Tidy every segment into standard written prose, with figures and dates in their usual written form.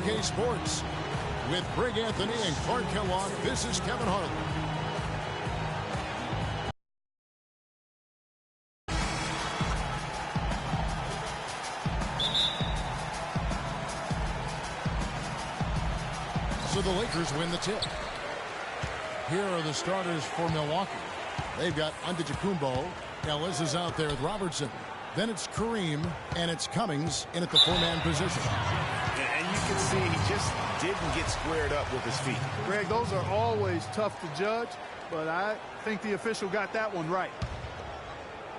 2K Sports. With Greg Anthony and Clark Kellogg, this is Kevin Harlan. So the Lakers win the tip. Here are the starters for Milwaukee. They've got Antetokounmpo. Ellis is out there with Robertson. Then it's Kareem, and it's Cummings in at the four-man position. And you can see he just didn't get squared up with his feet. Greg, those are always tough to judge, but I think the official got that one right.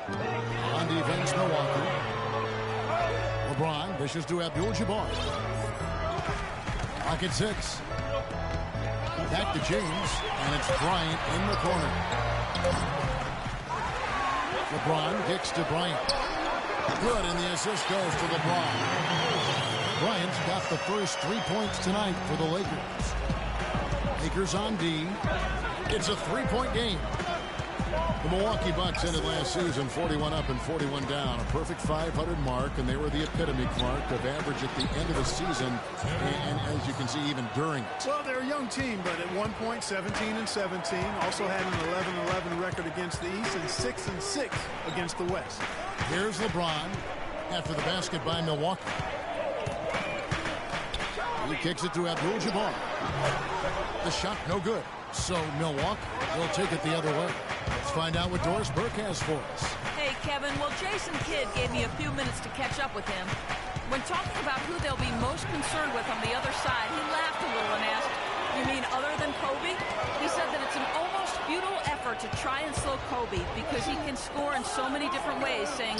On defense, Milwaukee. LeBron dishes to Abdul-Jabbar. Pocket 6. Back to James, and it's Bryant in the corner. LeBron kicks to Bryant. Good, and the assist goes to LeBron. Bryant's got the first 3 points tonight for the Lakers. Lakers on D. It's a three-point game. The Milwaukee Bucks ended last season 41 up and 41 down. A perfect 500 mark, and they were the epitome, Clark, of average at the end of the season, and as you can see, even during it. Well, they're a young team, but at one point, 17-17. Also had an 11-11 record against the East and 6-6 against the West. Here's LeBron after the basket by Milwaukee. He kicks it to Abdul-Jabbar. The shot no good. So Milwaukee will take it the other way. Let's find out what Doris Burke has for us. Hey, Kevin. Well, Jason Kidd gave me a few minutes to catch up with him. When talking about who they'll be most concerned with on the other side, he laughed a little and asked, "You mean other than Kobe?" He said that it's an almost futile effort to try and slow Kobe because he can score in so many different ways, saying,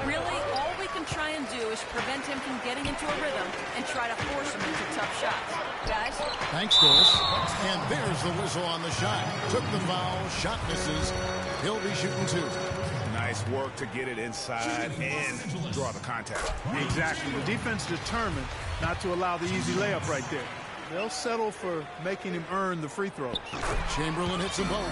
really, all we can try and do is prevent him from getting into a rhythm and try to force him into tough shots. Guys? Thanks, Doris. And there's the whistle on the shot. Took the foul, shot misses. He'll be shooting two. Nice work to get it inside and draw the contact. Exactly. The defense determined not to allow the easy layup right there. They'll settle for making him earn the free throws. Chamberlain hits them both.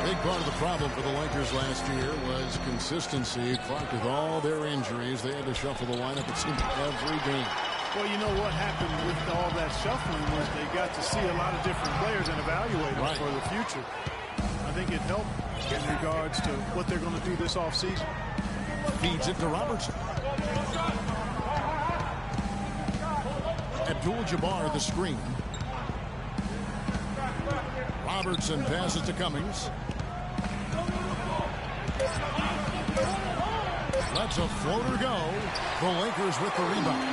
Big part of the problem for the Lakers last year was consistency. Clark, with all their injuries, they had to shuffle the lineup, it seemed, every game. Well, you know what happened with all that shuffling was they got to see a lot of different players and evaluate them for the future. I think it helped in regards to what they're going to do this offseason. Feeds it to Robertson. Abdul-Jabbar the screen. Robertson passes to Cummings. Lets a floater go. The Lakers with the rebound.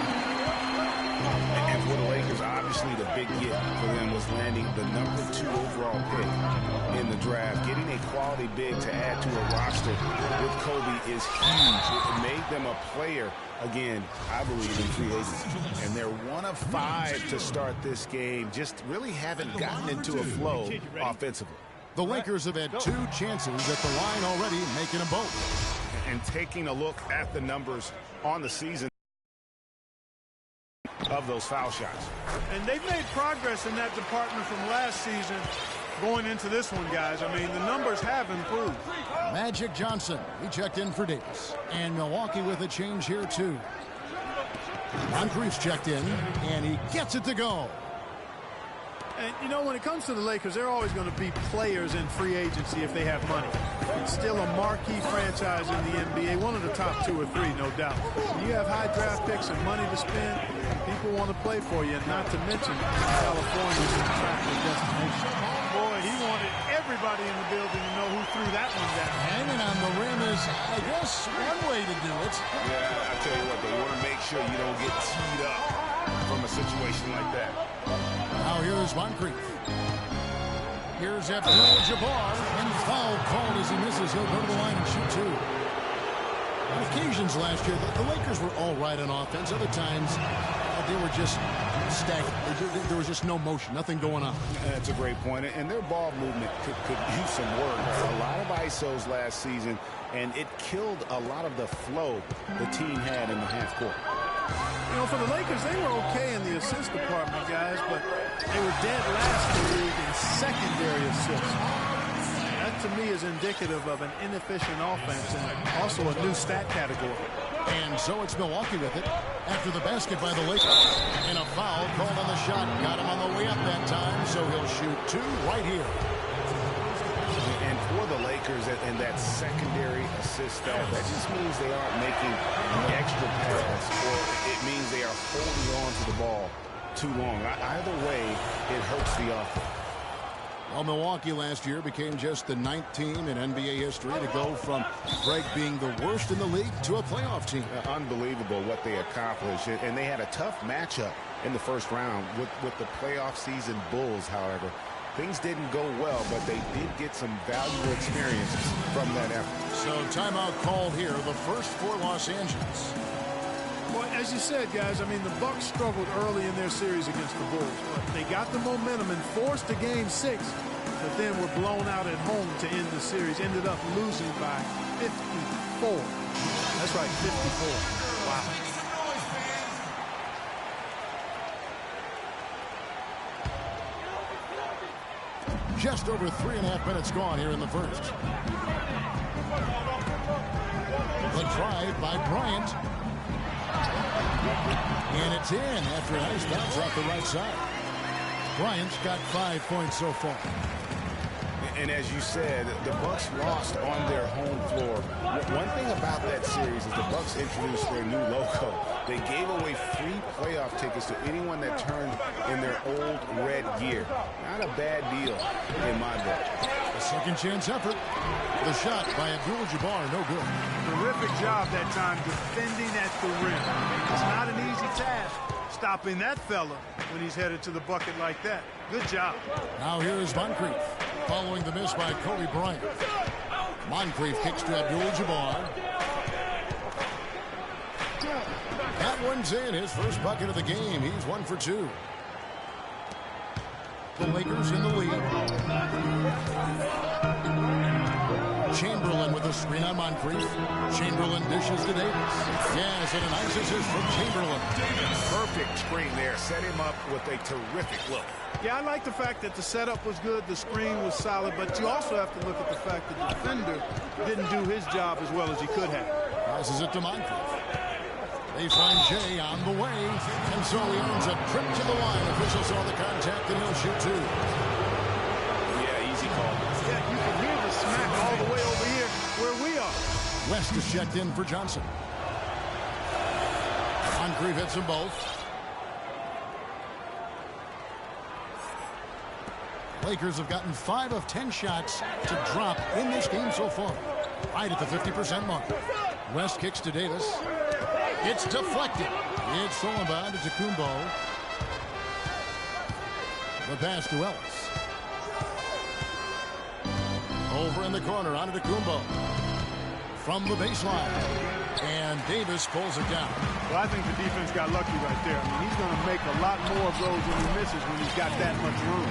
And for the Lakers, obviously the big get for them was landing the #2 overall pick in the draft. Getting a quality big to add to a roster with Kobe is huge. It made them a player, again, I believe, in free agency. And they're 1 of 5 to start this game. Just really haven't gotten into a flow offensively. The Lakers have had 2 chances at the line already, making them both. And taking a look at the numbers on the season of those foul shots. And they've made progress in that department from last season going into this one, guys. I mean, the numbers have improved. Magic Johnson, he checked in for Davis. And Milwaukee with a change here, too. Moncrief's checked in, and he gets it to go. And, you know, when it comes to the Lakers, they're always going to be players in free agency if they have money. It's still a marquee franchise in the NBA, one of the top 2 or 3, no doubt. When you have high draft picks and money to spend, people want to play for you, and not to mention California's an attractive destination. Boy, he wanted everybody in the building to know who threw that one down. Hanging on the rim is, I guess, one way to do it. Yeah, I tell you what, they want to make sure you don't get teed up from a situation like that. Now here's Moncrief. Here's Abdul-Jabbar, and foul called as he misses. He'll go to the line and shoot 2. On occasions last year, the Lakers were all right on offense. Other times, they were just stagnant. There was just no motion, nothing going on. That's a great point. And their ball movement could use some work. A lot of ISOs last season, and it killed a lot of the flow the team had in the half court. You know, for the Lakers, they were okay in the assist department, guys, but they were dead last in the league in secondary assists. That, to me, is indicative of an inefficient offense and also a new stat category. And so it's Milwaukee with it after the basket by the Lakers. And a foul So he'll shoot 2 right here. And for the Lakers and that secondary assist, that just means they aren't making an extra pass, or it means they are holding on to the ball too long. Either way, it hurts the offense. Well, Milwaukee last year became just the 9th team in NBA history to go from Greg being the worst in the league to a playoff team. Unbelievable what they accomplished. And they had a tough matchup in the first round with the playoff season Bulls, however. Things didn't go well, but they did get some valuable experience from that effort. So timeout called here, the first for Los Angeles. Well, as you said, guys, I mean, the Bucks struggled early in their series against the Bulls. But they got the momentum and forced a game 6, but then were blown out at home to end the series. Ended up losing by 54. That's right, 54. Wow. Just over 3.5 minutes gone here in the first. The drive by Bryant. And it's in after a nice bounce off the right side. Bryant's got 5 points so far. And as you said, the Bucks lost on their home floor. One thing about that series is the Bucks introduced their new logo. They gave away free playoff tickets to anyone that turned in their old red gear. Not a bad deal in my book. A second chance effort. The shot by Abdul-Jabbar, no good. Terrific job that time defending at the rim. It's not an easy task stopping that fella when he's headed to the bucket like that. Good job. Now here is Moncrief following the miss by Kobe Bryant. Moncrief kicks to Abdul-Jabbar. That one's in, his first bucket of the game. He's 1 for 2. The Lakers in the lead. Chamberlain with a screen on Moncrief. Chamberlain dishes to Davis. Yes, and a nice assist from Chamberlain. Perfect screen there. Set him up with a terrific look. Yeah, I like the fact that the setup was good, the screen was solid, but you also have to look at the fact that the defender didn't do his job as well as he could have. Passes it to Moncrief. They find Jay on the way, and so he earns a trip to the line. Official saw the contact, and he'll shoot 2. Yeah, easy call. Yeah, you can hear the smack all the way over here where we are. West is checked in for Johnson. Moncrief hits them both. Lakers have gotten 5 of 10 shots to drop in this game so far. Right at the 50% mark. West kicks to Davis. It's deflected. It's stolen by Antetokounmpo. The pass to Ellis. Over in the corner, Antetokounmpo. From the baseline. And Davis pulls it down. Well, I think the defense got lucky right there. I mean, he's going to make a lot more of those when he misses when he's got that much room.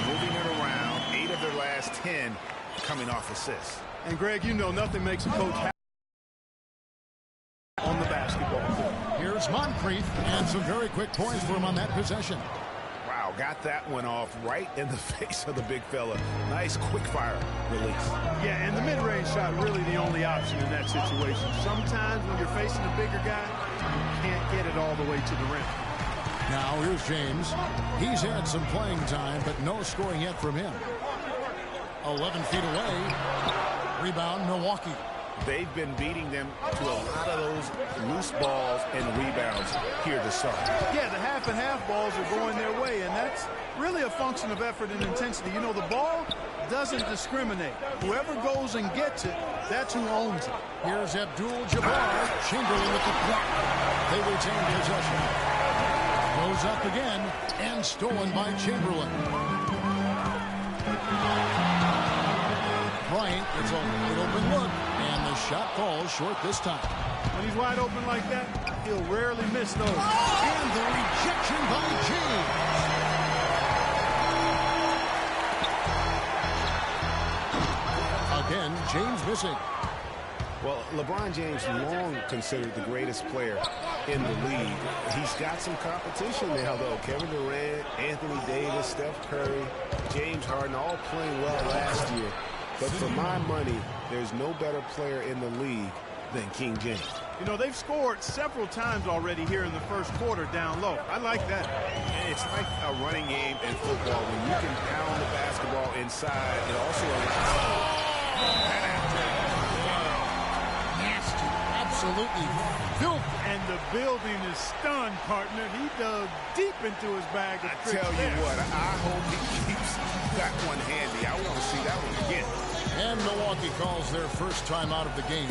Moving it around, 8 of their last 10 coming off assists. And, Greg, you know nothing makes a coach happy on the basketball court. Here's Moncrief, and some very quick points for him on that possession. Wow, got that one off right in the face of the big fella. Nice quick fire release. Yeah, and the mid-range shot really the only option in that situation. Sometimes when you're facing a bigger guy, you can't get it all the way to the rim. Now here's James. He's had some playing time, but no scoring yet from him. 11 feet away. Rebound, Milwaukee. They've been beating them to a lot of those loose balls and rebounds here to start. Yeah, the half and half balls are going their way, and that's really a function of effort and intensity. You know, the ball doesn't discriminate. Whoever goes and gets it, that's who owns it. Here's Abdul-Jabbar. Chamberlain with the block. They retain possession. Goes up again, and stolen by Chamberlain. Bryant gets a wide open look, and the shot falls short this time. When he's wide open like that, he'll rarely miss those. And the rejection by James. Again, James missing. Well, LeBron James long considered the greatest player in the league. He's got some competition now, though. Kevin Durant, Anthony Davis, Steph Curry, James Harden all playing well last year. But for my money, there's no better player in the league than King James. You know, they've scored several times already here in the first quarter down low. I like that. It's like a running game in football. When you can pound the basketball inside, it also allows... Nasty. Absolutely filthy. And the building is stunned, partner. He dug deep into his bag of tricks. I tell you what, I hope he keeps that one handy. I want to see that one again. And Milwaukee calls their first time out of the game.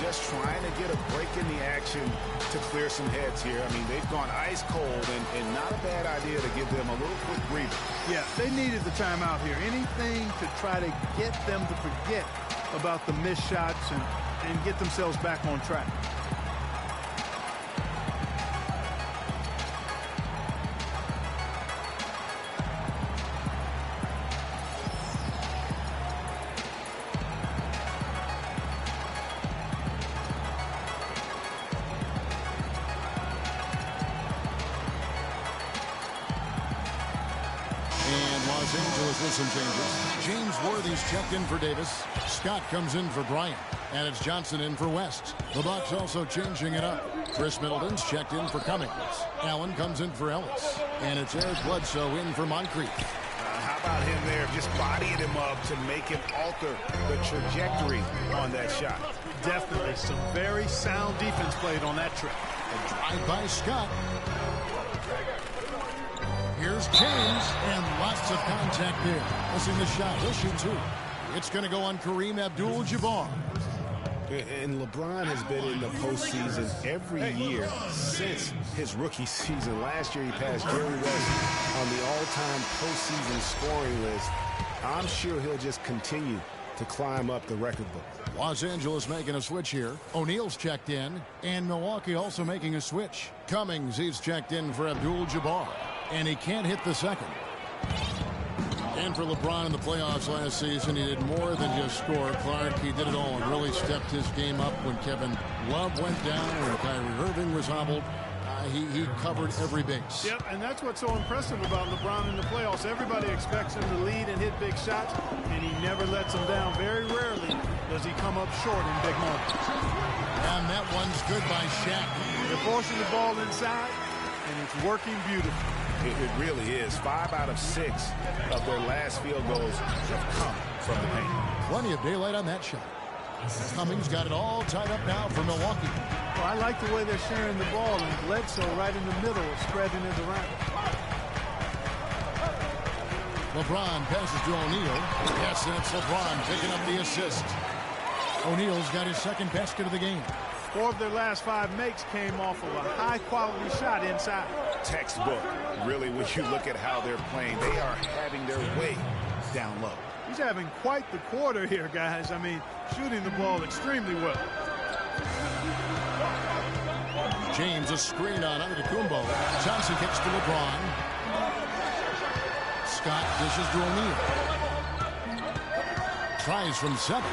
Just trying to get a break in the action to clear some heads here. I mean, they've gone ice cold, and not a bad idea to give them a little quick breather. Yeah, they needed the timeout here. Anything to try to get them to forget about the missed shots and get themselves back on track. Los Angeles with some changes. James Worthy's checked in for Davis. Scott comes in for Bryant. And it's Johnson in for West. The Bucks also changing it up. Chris Middleton's checked in for Cummings. Allen comes in for Ellis. And it's Eric Bledsoe in for Moncrief. How about him there, just bodying him up to make him alter the trajectory on that shot? Definitely some very sound defense played on that trip. A drive by Scott. Here's James, and lots of contact there. Missing the shot. He'll shoot two. It's going to go on Kareem Abdul-Jabbar. And LeBron has been in the postseason every year since his rookie season. Last year, he passed Jerry West on the all-time postseason scoring list. I'm sure he'll just continue to climb up the record book. Los Angeles making a switch here. O'Neal's checked in, and Milwaukee also making a switch. Cummings, he's checked in for Abdul-Jabbar. And he can't hit the second. And for LeBron in the playoffs last season, he did more than just score. Clark, he did it all and really stepped his game up when Kevin Love went down, when Kyrie Irving was hobbled. He covered every base. Yep, and that's what's so impressive about LeBron in the playoffs. Everybody expects him to lead and hit big shots, and he never lets them down. Very rarely does he come up short in big moments. And that one's good by Shaq. They're forcing the ball inside, and it's working beautifully. It really is. 5 out of 6 of their last field goals have come from the paint. Plenty of daylight on that shot. Cummings got it all tied up now for Milwaukee. Well, I like the way they're sharing the ball, and Bledsoe right in the middle, spreading it around. LeBron passes to O'Neal. Yes, and it's LeBron picking up the assist. O'Neal's got his second basket of the game. 4 of their last 5 makes came off of a high-quality shot inside. Textbook, really, when you look at how they're playing. They are having their way down low. He's having quite the quarter here, guys. I mean, shooting the ball extremely well. James, a screen on Antetokounmpo. Johnson kicks to LeBron. Scott dishes to O'Neal. Tries from 7.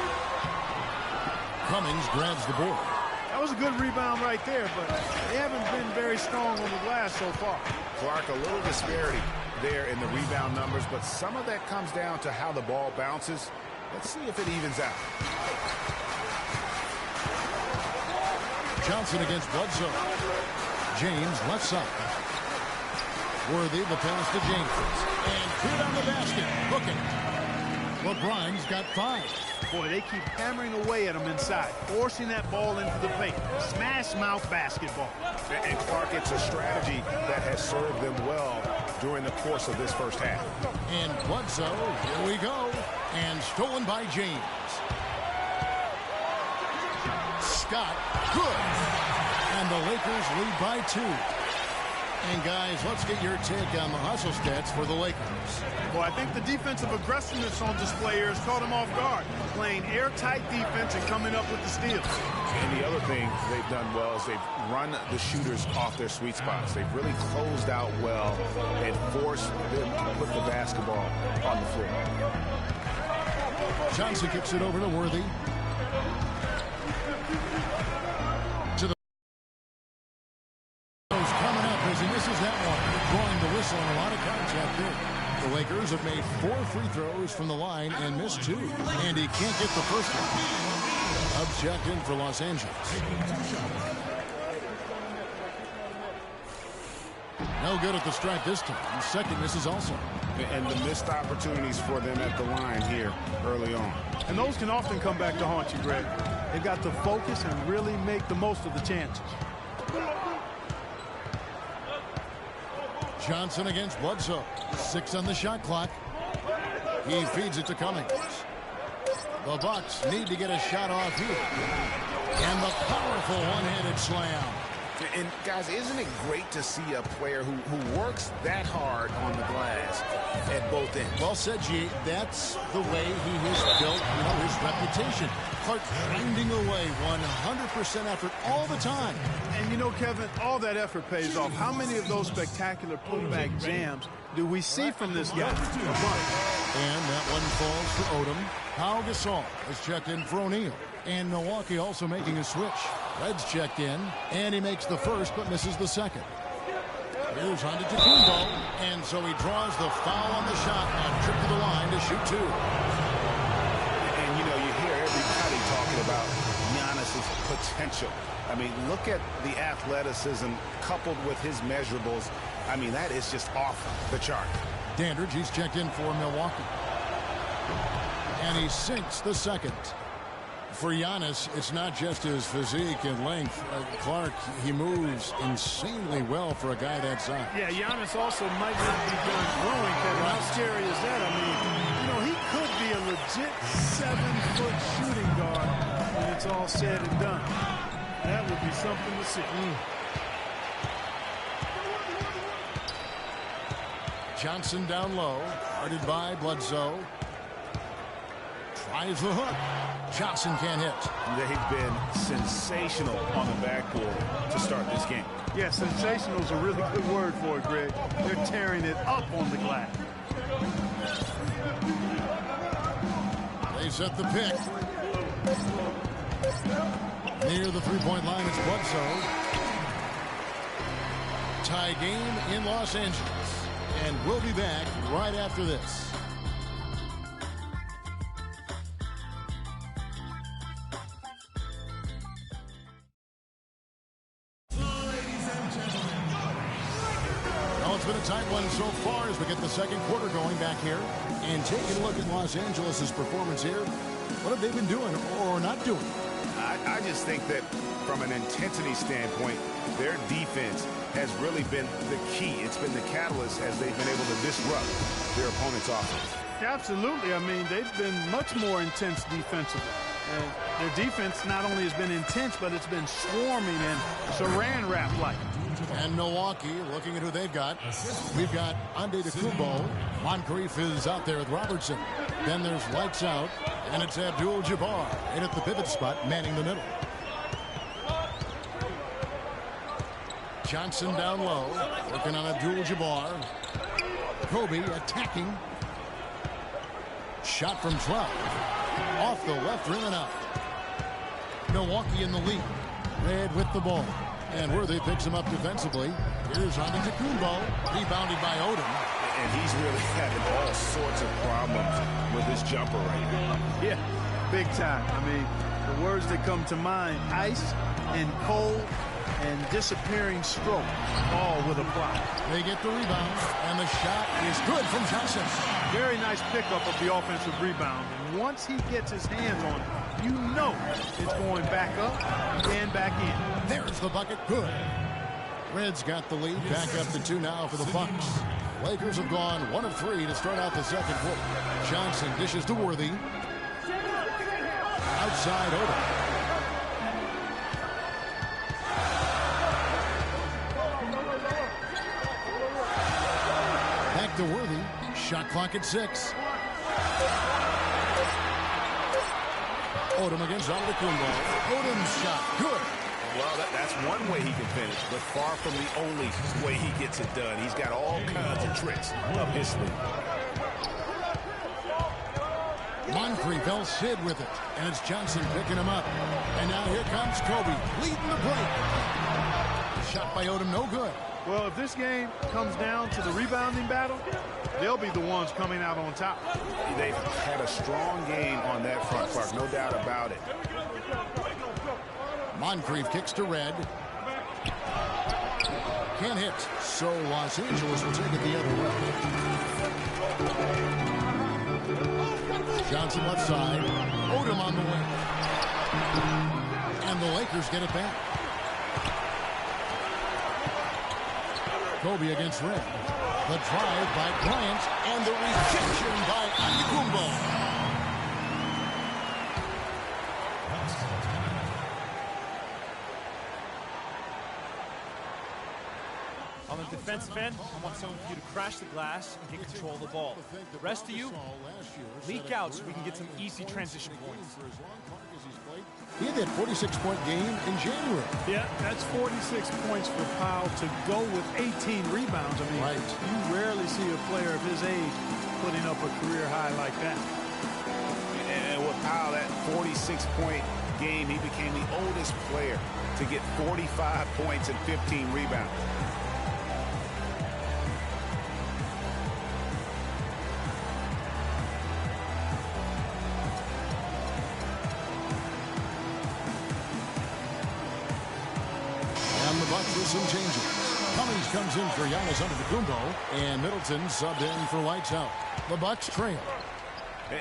Cummings grabs the board. That was a good rebound right there, but they haven't been very strong on the glass so far. Clark, a little disparity there in the rebound numbers, but some of that comes down to how the ball bounces. Let's see if it evens out. Johnson against Bledsoe. James left side. Worthy the pass to James. And good on the basket. Looking. LeBron's got 5. Boy, they keep hammering away at him inside, forcing that ball into the paint. Smash mouth basketball. And Clark, it's a strategy that has served them well during the course of this first half. And Bledsoe, here we go. And stolen by James. Scott, good. And the Lakers lead by 2. And guys, let's get your take on the hustle stats for the Lakers. Well, I think the defensive aggressiveness on display here has caught them off guard. Playing airtight defense and coming up with the steals. And the other thing they've done well is they've run the shooters off their sweet spots. They've really closed out well and forced them to put the basketball on the floor. Johnson kicks it over to Worthy. He misses that one, blowing the whistle and a lot of contact there. The Lakers have made 4 free throws from the line and missed 2. And he can't get the first one. Subs checked in for Los Angeles. No good at the strike this time. Second misses also. And the missed opportunities for them at the line here early on. And those can often come back to haunt you, Greg. They've got to focus and really make the most of the chances. Johnson against Bledsoe. 6 on the shot clock. He feeds it to Cummings. The Bucks need to get a shot off here. And the powerful one-handed slam. And, guys, isn't it great to see a player who works that hard on the glass at both ends? Well said, G. That's the way he has built, his reputation. Clark grinding away 100% effort all the time. And, Kevin, all that effort pays off. How many of those spectacular putback jams do we see from this guy? A bunch. And that one falls for Odom. Pau Gasol has checked in for O'Neal. And Milwaukee also making a switch. Red's checked in, and he makes the first but misses the second. Here's on to Tacumbo, and so he draws the foul on the shot and trip to the line to shoot 2. And, you hear everybody talking about Giannis's potential. I mean, look at the athleticism coupled with his measurables. I mean, that is just off the chart. Dandridge, he's checked in for Milwaukee. And he sinks the second. For Giannis, it's not just his physique and length. Clark, he moves insanely well for a guy that size. Yeah, Giannis also might not be done growing, Kevin. How scary is that? I mean, he could be a legit 7-foot shooting guard when it's all said and done. That would be something to see. Johnson down low, guarded by Bledsoe. Tries the hook. Johnson can't hit. They've been sensational on the backboard to start this game. Yeah, sensational is a really good word for it, Greg. They're tearing it up on the glass. They set the pick. Near the three-point line, it's Bledsoe. Tie game in Los Angeles. And we'll be back right after this. It's been a tight one so far as we get the second quarter going back here and taking a look at Los Angeles' performance here. What have they been doing or not doing? I just think that from an intensity standpoint, their defense has really been the key. It's been the catalyst as they've been able to disrupt their opponent's offense. Absolutely. I mean, they've been much more intense defensively. And their defense not only has been intense, but it's been swarming and saran wrap-like. And Milwaukee, looking at who they've got. We've got Antetokounmpo. Moncrief is out there with Robertson. Then there's lights out, and it's Abdul-Jabbar in at the pivot spot, manning the middle. Johnson down low, working on Abdul-Jabbar. Kobe attacking. Shot from 12. Off the left rim and out. Milwaukee in the lead. Red with the ball. And Worthy picks him up defensively. Here's Antetokounmpo, rebounded by Odom. And he's really having all sorts of problems with his jumper right now. Yeah, big time. I mean, the words that come to mind, ice and cold and disappearing stroke, all with a block. They get the rebound, and the shot is good from Johnson. Very nice pickup of the offensive rebound. And once he gets his hands on it, you know it's going back up and back in. There's the bucket. Good. Reds got the lead. Back up to 2 now for the Bucks. Lakers have gone 1 of 3 to start out the second quarter. Johnson dishes to Worthy. Outside Odom. Back to Worthy. Shot clock at 6. Odom against Antetokounmpo. Odom's shot. Good. Well, that's one way he can finish, but far from the only way he gets it done. He's got all kinds of tricks up his sleeve. Moncrief fell Sid with it, and it's Johnson picking him up. And now here comes Kobe, leading the break. Shot by Odom, no good. Well, if this game comes down to the rebounding battle, they'll be the ones coming out on top. They've had a strong game on that front, Clark, no doubt about it. Moncrief kicks to Red. Can't hit, so Los Angeles will take it the other way. Johnson left side. Odom on the wing. And the Lakers get it back. Kobe against Red. The drive by Bryant and the rejection by Antetokounmpo. On the defensive end, I want some of you to crash the glass and get control of the ball. The rest of you, leak out so we can get some easy transition points. He had that 46-point game in January. Yeah, that's 46 points for Powell to go with 18 rebounds. I mean, you rarely see a player of his age putting up a career high like that. And with Powell, that 46-point game, he became the oldest player to get 45 points and 15 rebounds. With some changes. Cummings comes in for Giannis Antetokounmpo, and Middleton subbed in for Lights Out. The Bucks trail.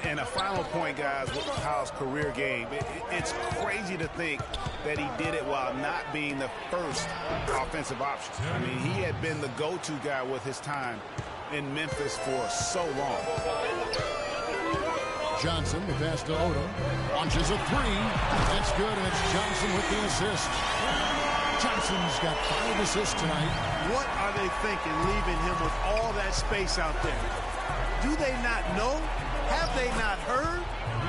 And a final point, guys, with Powell's career game. It's crazy to think that he did it while not being the first offensive option. I mean, he had been the go-to guy with his time in Memphis for so long. Johnson, the pass to Odom. Launches a three. That's good, and it's Johnson with the assist. Johnson's got 5 assists tonight. What are they thinking, leaving him with all that space out there? Do they not know? Have they not heard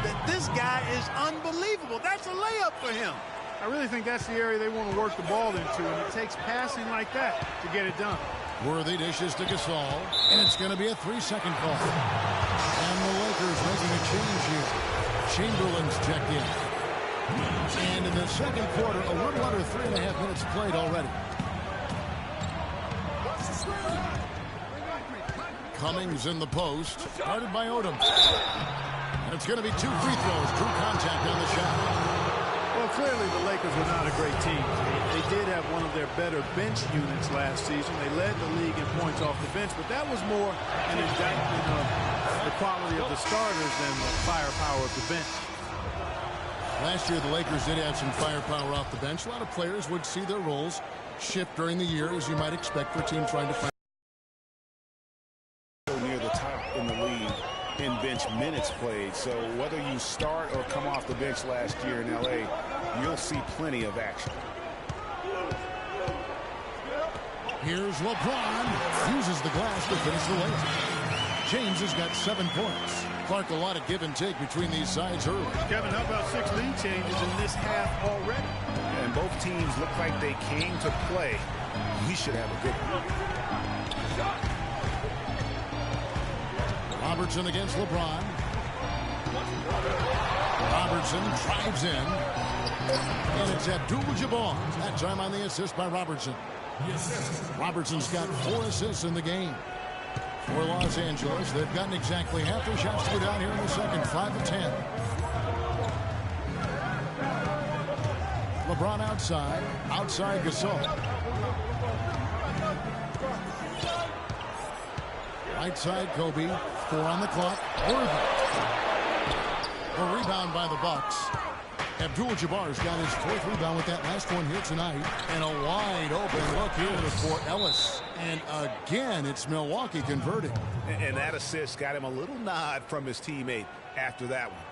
that this guy is unbelievable? That's a layup for him. I really think that's the area they want to work the ball into, and it takes passing like that to get it done. Worthy dishes to Gasol, and it's going to be a 3-second call. And the Lakers making a change here. Chamberlain's checked in. And in the second quarter, a little under 3.5 minutes played already. Cummings in the post, guarded by Odom. And it's going to be 2 free throws. Drew contact on the shot. Well, clearly the Lakers were not a great team. They did have one of their better bench units last season. They led the league in points off the bench, but that was more an indictment of the quality of the starters than the firepower of the bench. Last year, the Lakers did have some firepower off the bench. A lot of players would see their roles shift during the year, as you might expect for a team trying to find. Near the top in the league in bench minutes played. So whether you start or come off the bench last year in L.A., you'll see plenty of action. Here's LeBron. Uses the glass to finish the layup. James has got 7 points. Clark, a lot of give and take between these sides early. Kevin, how about 6 lead changes in this half already? And both teams look like they came to play. We should have a good one. Robertson against LeBron. Robertson drives in. And it's Abdul-Jabbar. That time on the assist by Robertson. Robertson's got 4 assists in the game. For Los Angeles, they've gotten exactly half their shots to go down here in the second, 5 of 10. LeBron outside Gasol. Right side, Kobe, 4 on the clock. Worthy. A rebound by the Bucks. Abdul-Jabbar's got his 4th rebound with that last one here tonight. And a wide open look here for Ellis. And again, it's Milwaukee converting. And that assist got him a little nod from his teammate after that one.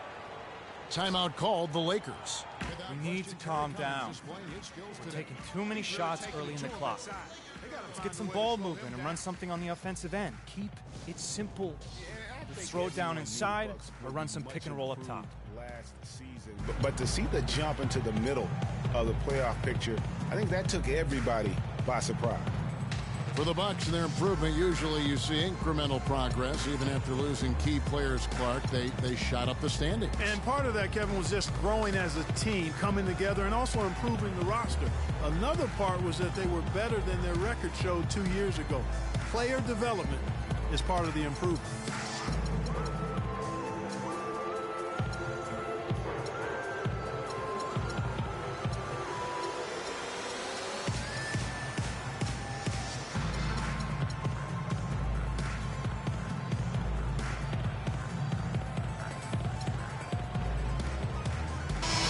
Timeout called the Lakers. We need to calm down. We're taking too many shots early in the clock. Let's get some ball movement and run something on the offensive end. Keep it simple. Let's throw it down inside or run some pick and roll up top. Last season, but to see the jump into the middle of the playoff picture, I think that took everybody by surprise. For the Bucks, their improvement, usually you see incremental progress. Even after losing key players, Clark, they shot up the standings. And part of that, Kevin, was just growing as a team, coming together, and also improving the roster. Another part was that they were better than their record showed 2 years ago. Player development is part of the improvement.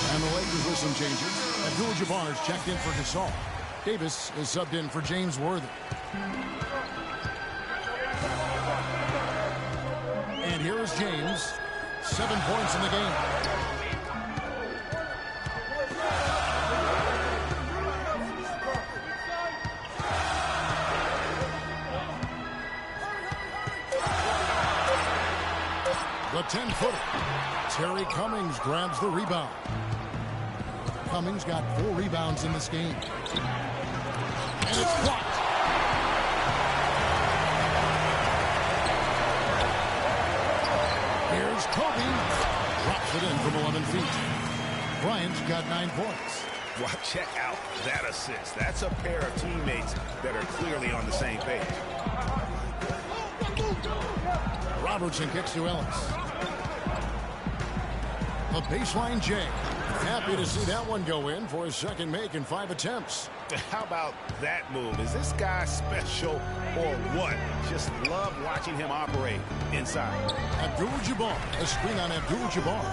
And the Lakers with some changes. Abdul-Jabbar is checked in for Gasol. Davis is subbed in for James Worthy. And here is James. 7 points in the game. The 10-footer. Terry Cummings grabs the rebound. Cummings got 4 rebounds in this game. And it's blocked. Here's Kobe. Drops it in from 11 feet. Bryant's got 9 points. Wow, check out that assist. That's a pair of teammates that are clearly on the same page. Robertson kicks to Ellis. A baseline J. Happy to see that one go in for his second make in 5 attempts. How about that move? Is this guy special or what? Just love watching him operate inside. Abdul-Jabbar. A screen on Abdul-Jabbar.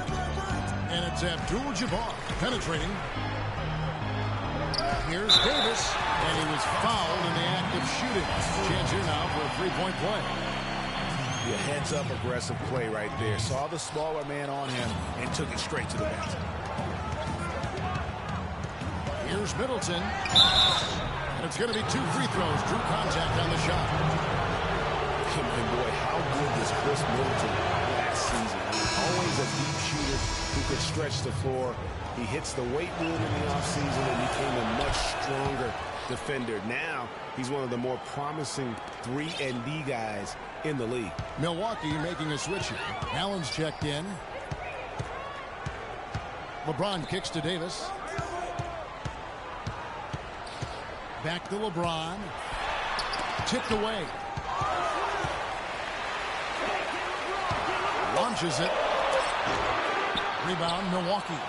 And it's Abdul-Jabbar penetrating. Here's Davis. And he was fouled in the act of shooting. Chance here now for a 3-point play. Yeah, heads-up aggressive play right there. Saw the smaller man on him and took it straight to the basket. Here's Middleton. And it's going to be 2 free throws. Drew contact on the shot. And boy, how good was Chris Middleton last season? Always a deep shooter who could stretch the floor. He hits the weight room in the offseason and became a much stronger defender. Now, he's one of the more promising 3-and-D guys in the league. Milwaukee making a switch here. Allen's checked in. LeBron kicks to Davis. Back to LeBron. Tipped away. Launches it. Rebound, Milwaukee.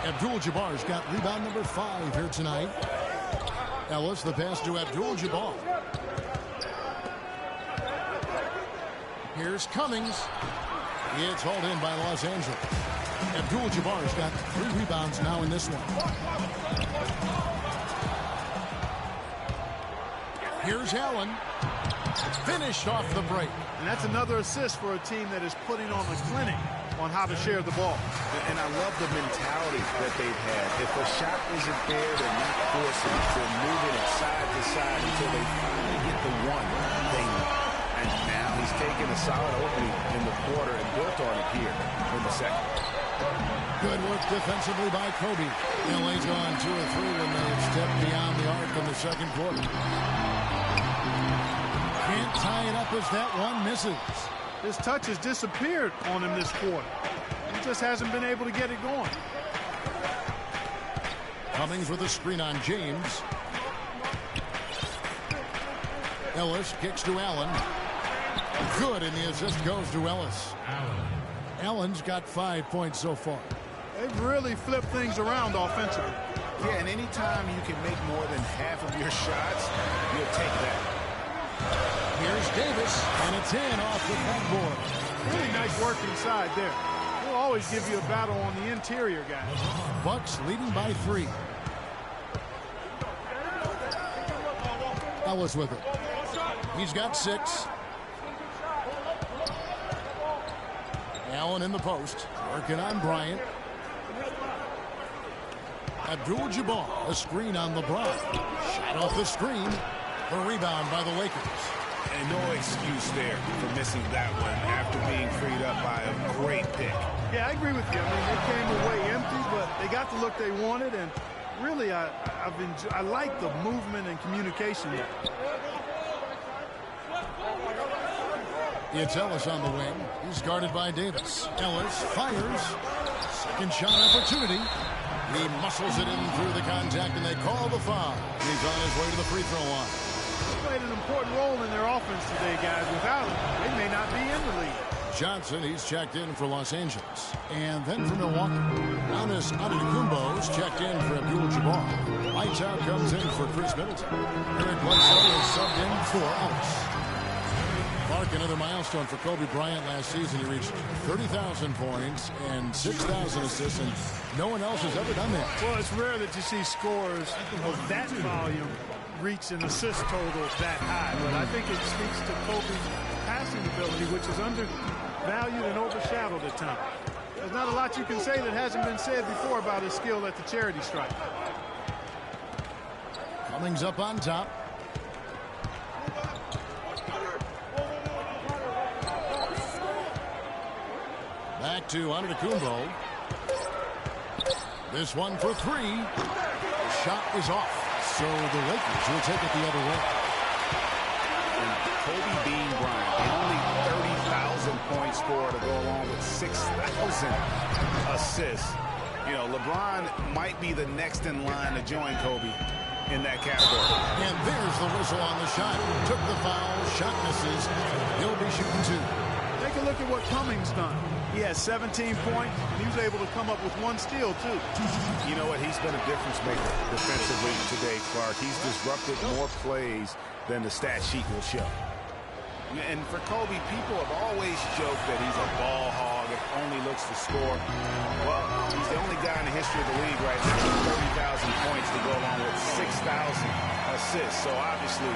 Abdul-Jabbar's got rebound number 5 here tonight. Ellis, the pass to Abdul-Jabbar. Here's Cummings. It's hauled in by Los Angeles. Abdul-Jabbar's got 3 rebounds now in this one. Here's Allen. Finished off the break. And that's another assist for a team that is putting on a clinic on how to share the ball. And I love the mentality that they've had. If a shot isn't there, they're not forcing it. They're moving it side to side until they finally get the one they need. And now he's taken a solid opening in the quarter and built on it here in the second. Good work defensively by Kobe. LA's gone 2 or 3 when they've stepped beyond the arc in the second quarter. Can't tie it up as that one misses. His touch has disappeared on him this quarter. He just hasn't been able to get it going. Cummings with a screen on James. Ellis kicks to Allen. Good, and the assist goes to Ellis. Allen's got 5 points so far. They've really flipped things around offensively. Yeah, and anytime you can make more than half of your shots, you'll take that. Here's Davis, and it's in off the backboard. Really nice work inside there. He'll always give you a battle on the interior, guys. Bucks leading by 3. Ellis with it. He's got 6. Allen in the post, working on Bryant. Abdul-Jabbar, a screen on LeBron. Shot off the screen. The rebound by the Lakers. And no excuse there for missing that one after being freed up by a great pick. Yeah, I agree with you. I mean, they came away empty, but they got the look they wanted, and really, I like the movement and communication there. It's Ellis on the wing. He's guarded by Davis. Ellis fires. Second shot opportunity. He muscles it in through the contact, and they call the foul. He's on his way to the free throw line. He played an important role in their offense today, guys. Without him, they may not be in the league. Johnson, he's checked in for Los Angeles. And then for Milwaukee, Giannis Antetokounmpo's checked in for Abdul-Jabbar. Lights out comes in for Chris Middleton. Eric Bledsoe is subbed in for Ellis. Clark, another milestone for Kobe Bryant last season. He reached 30,000 points and 6,000 assists, and no one else has ever done that. Well, it's rare that you see scores of that volume reach an assist total that high, but I think it speaks to Kobe's passing ability, which is undervalued and overshadowed at times. There's not a lot you can say that hasn't been said before about his skill at the charity stripe. Cummings up on top. Back to Antetokounmpo. This one for three. The shot is off. So the Lakers will take it the other way. And Kobe Bean Bryant, only 30,000 points scored to go along with 6,000 assists. You know, LeBron might be the next in line to join Kobe in that category. And there's the whistle on the shot. Took the foul. Shot misses. He'll be shooting two. Take a look at what Cummings done. He has 17 points, and he was able to come up with one steal, too. You know what? He's been a difference maker defensively today, Clark. He's disrupted more plays than the stat sheet will show. And for Kobe, people have always joked that he's a ball hog and only looks to score. Well, he's the only guy in the history of the league right now with 30,000 points to go along with 6,000 assists. So obviously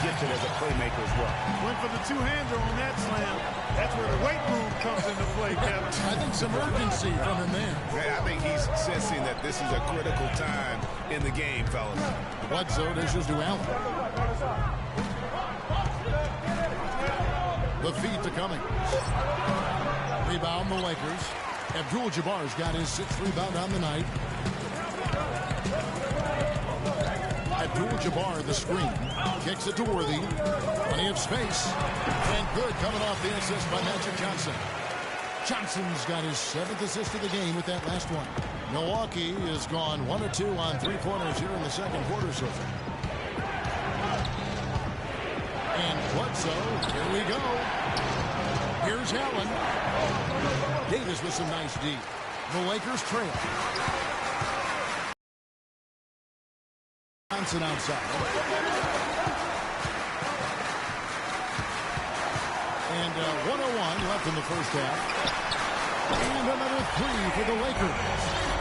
gifted as a playmaker as well. Went for the two-hander on that slam. That's where the weight room comes into play, Kevin. I think some urgency from him there. I think he's sensing that this is a critical time in the game, fellas. Bledsoe dishes to Allen. The feed to Cummings. Rebound the Lakers. Abdul-Jabbar's got his sixth rebound on the night. Abdul-Jabbar the screen. Kicks it to Worthy. Plenty of space. And good coming off the assist by Magic Johnson. Johnson's got his seventh assist of the game with that last one. Milwaukee has gone 1 or 2 on three-pointers here in the second quarter so far. And Bledsoe, here we go. Here's Allen. Davis with some nice D. The Lakers trail. Johnson outside. And 1:01 left in the first half. And another three for the Lakers.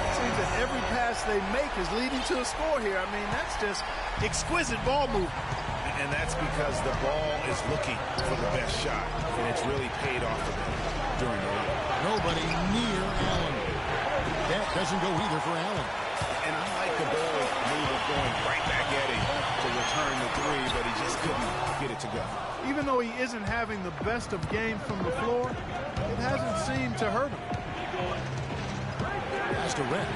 It seems that every pass they make is leading to a score here. I mean, that's just exquisite ball movement. And that's because the ball is looking for the best shot, and it's really paid off for them during the run. Nobody near Allen. That doesn't go either for Allen. And I like the ball move of going right back at him to return the three, but he just couldn't get it to go. Even though he isn't having the best of games from the floor, it hasn't seemed to hurt him. Pass to Red.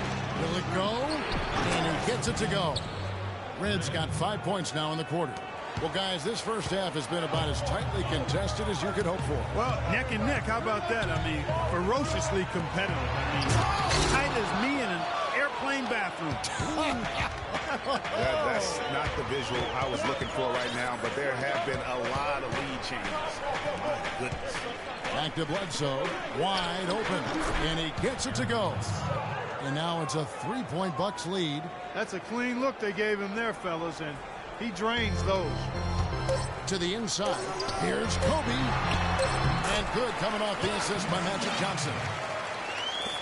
Will it go? And he gets it to go. Red's got 5 points now in the quarter. Well, guys, this first half has been about as tightly contested as you could hope for. Well, neck and neck. How about that? I mean, ferociously competitive. I mean, tight as me in an airplane bathroom. That's not the visual I was looking for right now, but there have been a lot of lead changes. My goodness. Back to Bledsoe. Wide open. And he gets it to go. And now it's a 3-point Bucks lead. That's a clean look they gave him there, fellas, and he drains those. To the inside. Here's Kobe. And good coming off the assist by Magic Johnson.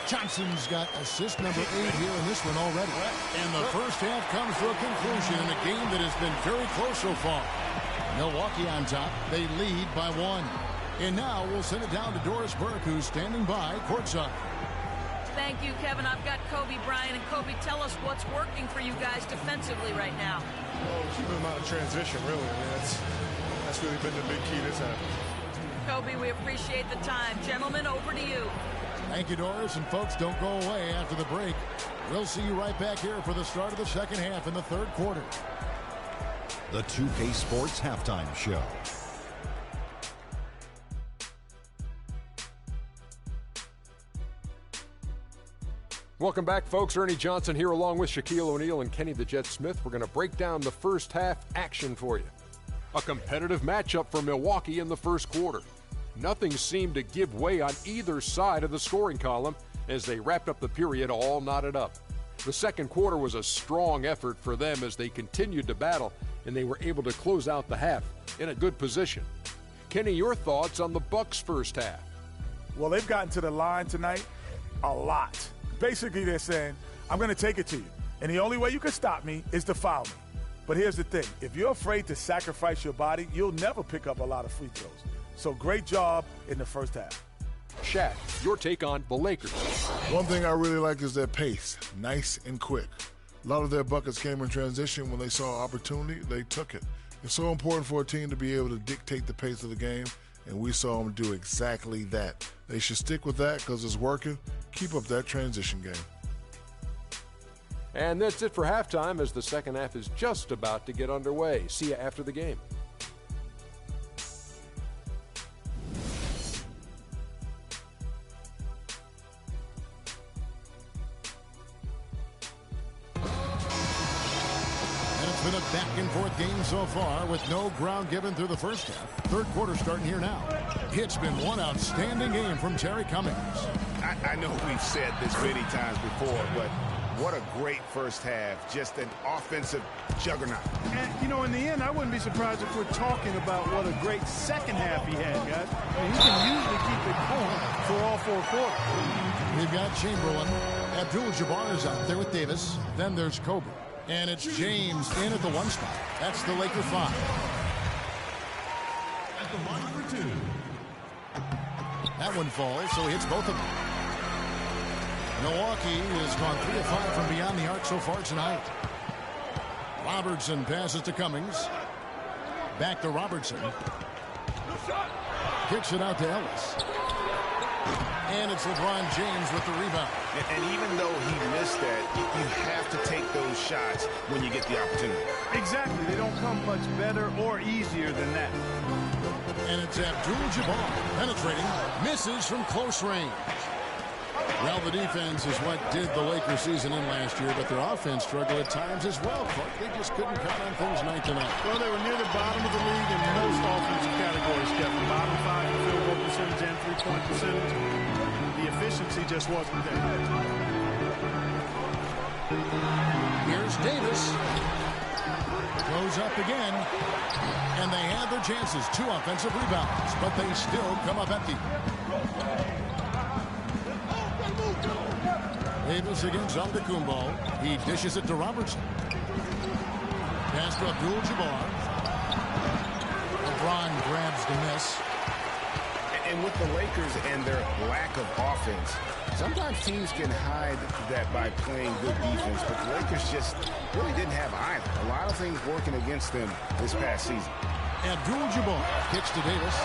Johnson's got assist number 8 here in this one already. And the first half comes to a conclusion in a game that has been very close so far. Milwaukee on top. They lead by 1. And now we'll send it down to Doris Burke, who's standing by courtside. Thank you, Kevin. I've got Kobe Bryant. And Kobe, tell us what's working for you guys defensively right now. Well, keeping them out of transition, really. I mean, that's really been the big key this half. Kobe, we appreciate the time. Gentlemen, over to you. Thank you, Doris. And folks, don't go away after the break. We'll see you right back here for the start of the second half in the third quarter. The 2K Sports Halftime Show. Welcome back, folks. Ernie Johnson here along with Shaquille O'Neal and Kenny the Jet Smith. We're going to break down the first half action for you. A competitive matchup for Milwaukee in the first quarter. Nothing seemed to give way on either side of the scoring column as they wrapped up the period all knotted up. The second quarter was a strong effort for them as they continued to battle, and they were able to close out the half in a good position. Kenny, your thoughts on the Bucks' first half? Well, they've gotten to the line tonight a lot. Basically, they're saying, I'm going to take it to you, and the only way you can stop me is to foul me. But here's the thing. If you're afraid to sacrifice your body, you'll never pick up a lot of free throws. So great job in the first half. Shaq, your take on the Lakers. One thing I really like is their pace, nice and quick. A lot of their buckets came in transition. When they saw opportunity, they took it. It's so important for a team to be able to dictate the pace of the game, and we saw them do exactly that. They should stick with that because it's working. Keep up that transition game. And that's it for halftime as the second half is just about to get underway. See you after the game. Been a back-and-forth game so far with no ground given through the first half. Third quarter starting here now. It's been one outstanding game from Terry Cummings. I know we've said this many times before, but what a great first half. Just an offensive juggernaut. And, you know, in the end, I wouldn't be surprised if we're talking about what a great second half he had, guys. I mean, he can usually keep it going for all four quarters. We've got Chamberlain. Abdul-Jabbar is out there with Davis. Then there's Kobe. And it's James in at the one spot. That's the Laker 5. At the line for 2. That one falls, so he hits both of them. Milwaukee has gone 3 of 5 from beyond the arc so far tonight. Robertson passes to Cummings. Back to Robertson. Kicks it out to Ellis. And it's LeBron James with the rebound. And even though he missed that, you have to take those shots when you get the opportunity. Exactly. They don't come much better or easier than that. And it's Abdul-Jabbar penetrating. Misses from close range. Well, the defense is what did the Lakers season in last year, but their offense struggled at times as well, Clark. They just couldn't count on things night to night. Well, they were near the bottom of the league in most offensive categories, Kevin. Bottom 5 in field goal percentage and three-point percentage. The efficiency just wasn't there. Here's Davis. Goes up again. And they had their chances. 2 offensive rebounds, but they still come up empty. Davis against Antetokounmpo. He dishes it to Robertson. Pass to Abdul-Jabbar. LeBron grabs the miss. And with the Lakers and their lack of offense, sometimes teams can hide that by playing good defense, but the Lakers just really didn't have either. A lot of things working against them this past season. Abdul-Jabbar kicks to Davis.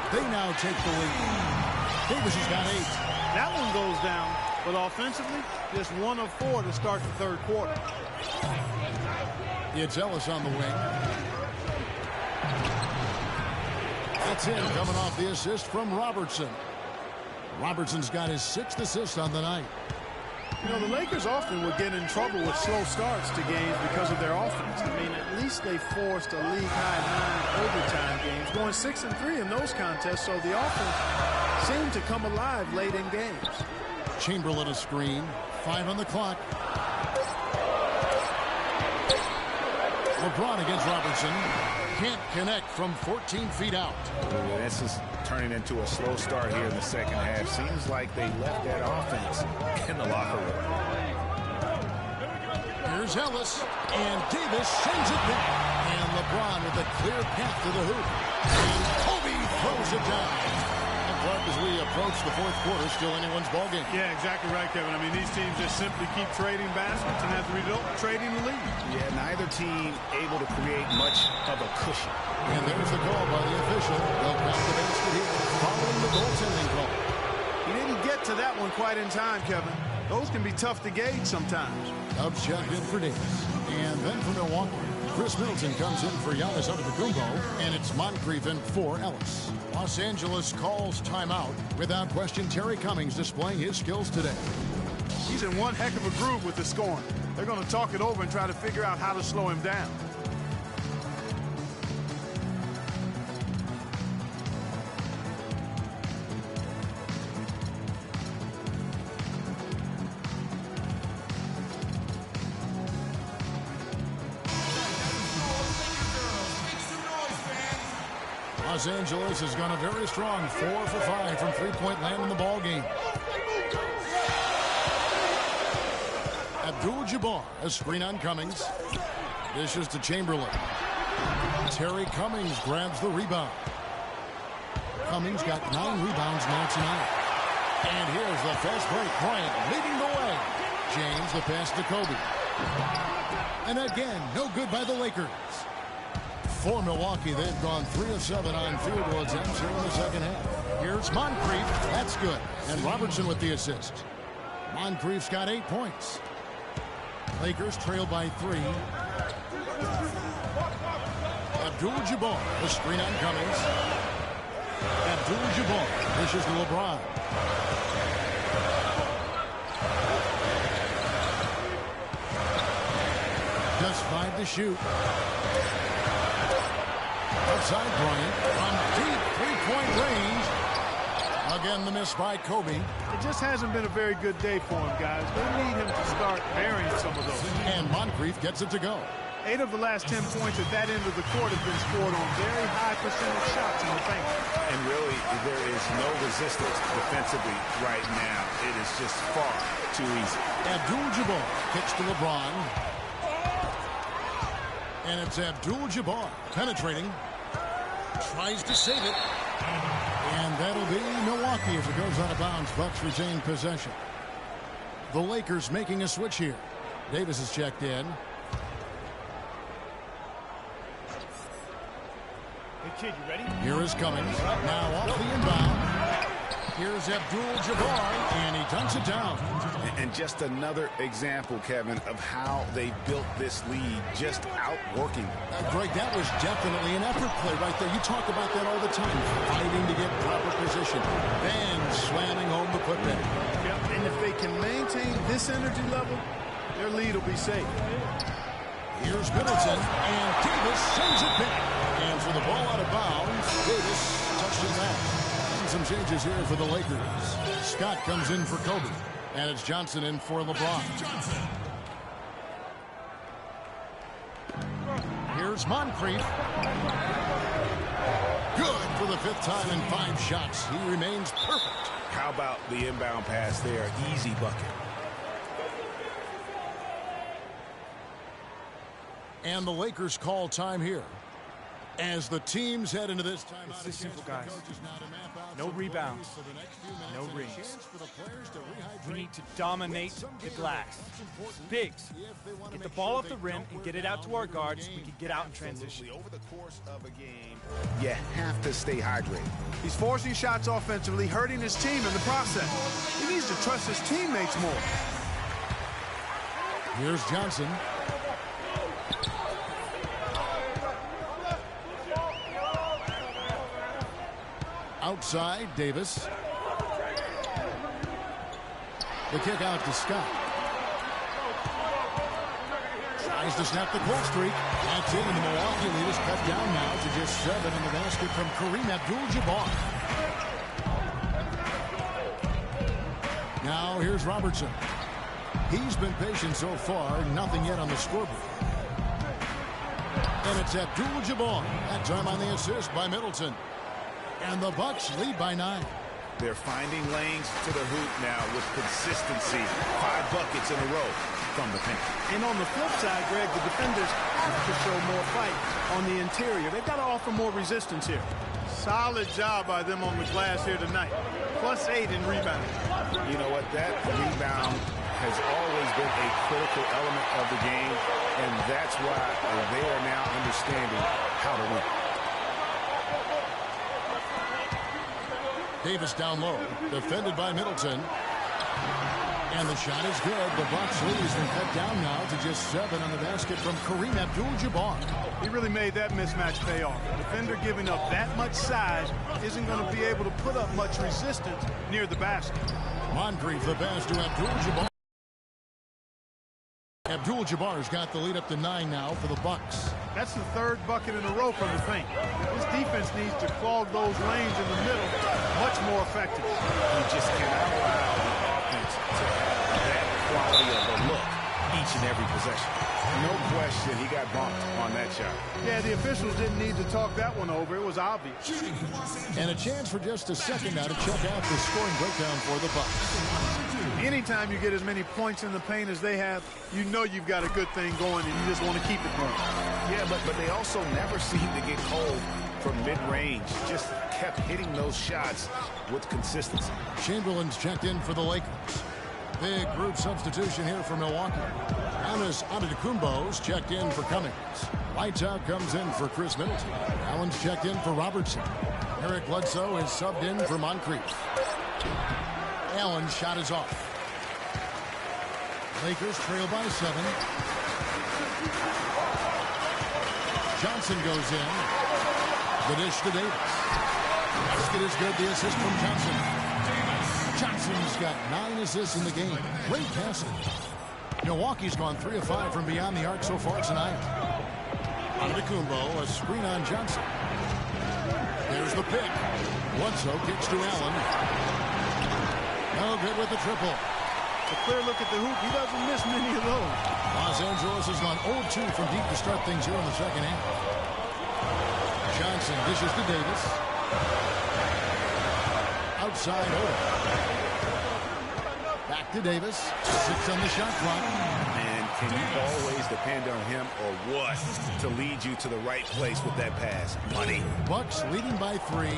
They now take the lead. Davis has got 8. That one goes down, but offensively, just 1 of 4 to start the third quarter. It's Ellis on the wing. That's in, coming off the assist from Robertson. Robertson's got his 6th assist on the night. You know, the Lakers often would get in trouble with slow starts to games because of their offense. I mean, at least they forced a league-high 9 overtime games, going 6-3 in those contests, so the offense seemed to come alive late in games. Chamberlain a screen. 5 on the clock. LeBron against Robertson. Can't connect from 14 feet out. This is turning into a slow start here in the second half. Seems like they left that offense in the locker room. Here's Ellis, and Davis sends it back. And LeBron with a clear path to the hoop. And Kobe throws it down. Clark, as we approach the fourth quarter, still anyone's ballgame. Yeah, exactly right, Kevin. I mean, these teams just simply keep trading baskets, and as a result, trading the lead. Yeah, neither team able to create much of a cushion. And there's the call by the official. They'll count the basket here, following the goaltending call. He didn't get to that one quite in time, Kevin. Those can be tough to gauge sometimes. Dubs checked in for Davis. And then for Milwaukee, Chris Middleton comes in for Giannis Antetokounmpo, and it's Moncrief in for Ellis. Los Angeles calls timeout. Without question, Terry Cummings displaying his skills today. He's in one heck of a groove with the scoring. They're going to talk it over and try to figure out how to slow him down. Los Angeles has gone a very strong 4 for 5 from three-point land in the ball game. Abdul-Jabbar, a screen on Cummings. Dishes to Chamberlain. Terry Cummings grabs the rebound. Cummings got 9 rebounds now tonight. And here's the fast break. Bryant leading the way. James the pass to Kobe. And again, no good by the Lakers. For Milwaukee, they've gone 3 of 7 on field goal attempts here in the second half. Here's Moncrief. That's good. And Robertson with the assist. Moncrief's got 8 points. Lakers trail by 3. Abdul-Jabbar, the screen on Cummings. Abdul-Jabbar dishes to LeBron. Just 5 to shoot. Outside Bryant from deep three-point range. Again, the miss by Kobe. It just hasn't been a very good day for him, guys. They need him to start burying some of those. And Moncrief gets it to go. 8 of the last 10 points at that end of the court have been scored on very high percentage shots in the paint. And really, there is no resistance defensively right now. It is just far too easy. Abdul-Jabbar kicks to LeBron. And it's Abdul-Jabbar penetrating. Tries to save it. And that'll be Milwaukee if it goes out of bounds. Bucks retain possession. The Lakers making a switch here. Davis is checked in. Hey, kid, you ready? Here is Cummings. Now off the inbound. Here's Abdul-Jabbar, and he dunks it down. And just another example, Kevin, of how they built this lead, just outworking. Greg, that was definitely an effort play right there. You talk about that all the time, fighting to get proper position, then slamming home the putback. Yep. And if they can maintain this energy level, their lead will be safe. Here's Middleton, and Davis sends it back. And for the ball out of bounds, Davis touched it back. And some changes here for the Lakers. Scott comes in for Kobe. And it's Johnson in for LeBron. Here's Moncrief. Good for the 5th time in 5 shots. He remains perfect. How about the inbound pass there? Easy bucket. And the Lakers call time here. As the teams head into this time. It's this simple, guys. No rebounds. No rings. We need to dominate the glass. Bigs, get the ball off the rim and get it out to our guards. We can get out in transition. Over the course of a game, you have to stay hydrated. He's forcing shots offensively, hurting his team in the process. He needs to trust his teammates more. Here's Johnson. Outside, Davis. The kick out to Scott. Tries to snap the cold streak. That's it, and the Milwaukee lead is cut down now to just 7 in the basket from Kareem Abdul-Jabbar. Now here's Robertson. He's been patient so far, nothing yet on the scoreboard. And it's Abdul-Jabbar, that time on the assist by Middleton. And the Bucks lead by 9. They're finding lanes to the hoop now with consistency. 5 buckets in a row from the paint. And on the flip side, Greg, the defenders have to show more fight on the interior. They've got to offer more resistance here. Solid job by them on the glass here tonight. +8 in rebounding. You know what? That rebound has always been a critical element of the game, and that's why they are now understanding how to win. Davis down low, defended by Middleton. And the shot is good. The Bucks lead has been cut down now to just 7 on the basket from Kareem Abdul-Jabbar. He really made that mismatch pay off. The defender giving up that much size isn't going to be able to put up much resistance near the basket. Moncrief the pass to Abdul-Jabbar. Abdul-Jabbar's got the lead up to 9 now for the Bucks. That's the third bucket in a row from the paint. This defense needs to clog those lanes in the middle much more effectively. You just cannot allow the offense to have that quality of a look each and every possession. No question he got bumped on that shot. Yeah, the officials didn't need to talk that one over. It was obvious. And a chance for just a second now to check out the scoring breakdown for the Bucks. Anytime you get as many points in the paint as they have, you know you've got a good thing going and you just want to keep it going. Yeah, but they also never seem to get cold from mid-range. Just kept hitting those shots with consistency. Chamberlain's checked in for the Lakers. Big group substitution here for Milwaukee. Giannis Antetokounmpo's checked in for Cummings. Whiteout comes in for Chris Middleton. Allen's checked in for Robertson. Eric Bledsoe is subbed in for Moncrief. Allen's shot is off. Lakers trail by 7. Johnson goes in. The dish to Davis. Basket is good. The assist from Johnson. Johnson's got 9 assists in the game. Great passing. Milwaukee's gone 3 of 5 from beyond the arc so far tonight. Antetokounmpo, a screen on Johnson. There's the pick. Bledsoe kicks to Allen. No good with the triple. A clear look at the hoop. He doesn't miss many of those. Los Angeles has gone 0-2 from deep to start things here in the second half. Johnson dishes to Davis. Outside Oda. Back to Davis. 6 on the shot clock. And can you always depend on him or what to lead you to the right place with that pass? Money. Bucks leading by 3.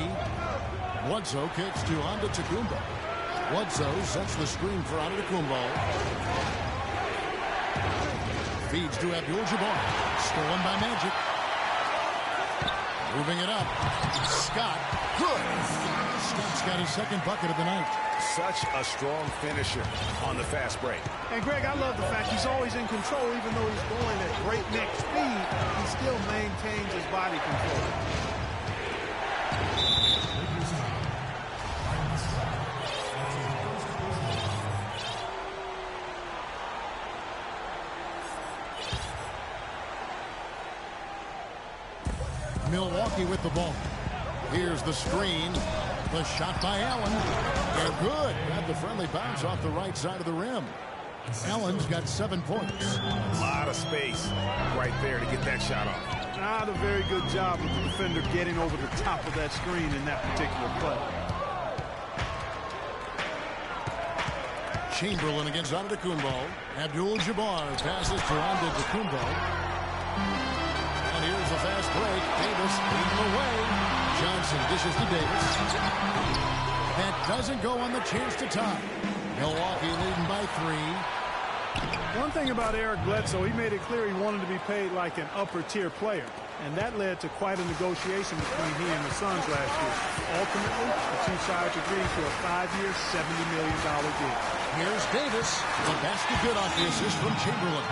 Bledsoe kicks to Antetokounmpo. Bledsoe sets the screen for Antetokounmpo. Feeds to Abdul-Jabbar. Stolen by Magic. Moving it up. Scott. Good. Scott's got his second bucket of the night. Such a strong finisher on the fast break. And Greg, I love the fact he's always in control. Even though he's going at breakneck speed, he still maintains his body control. Milwaukee with the ball. Here's the screen. The shot by Allen. They're good. Got the friendly bounce off the right side of the rim. Allen's got 7 points. A lot of space right there to get that shot off. Not a very good job with the defender getting over the top of that screen in that particular play. Chamberlain against Antetokounmpo. Abdul-Jabbar passes to Antetokounmpo. And here's the fast break. Davis leading away. Johnson dishes to Davis. That doesn't go on the chance to tie. Milwaukee leading by 3. One thing about Eric Bledsoe, he made it clear he wanted to be paid like an upper-tier player. And that led to quite a negotiation between he and the Suns last year. Ultimately, the two sides agreed to a 5-year, $70 million deal. Here's Davis. The basket good off the assist from Chamberlain.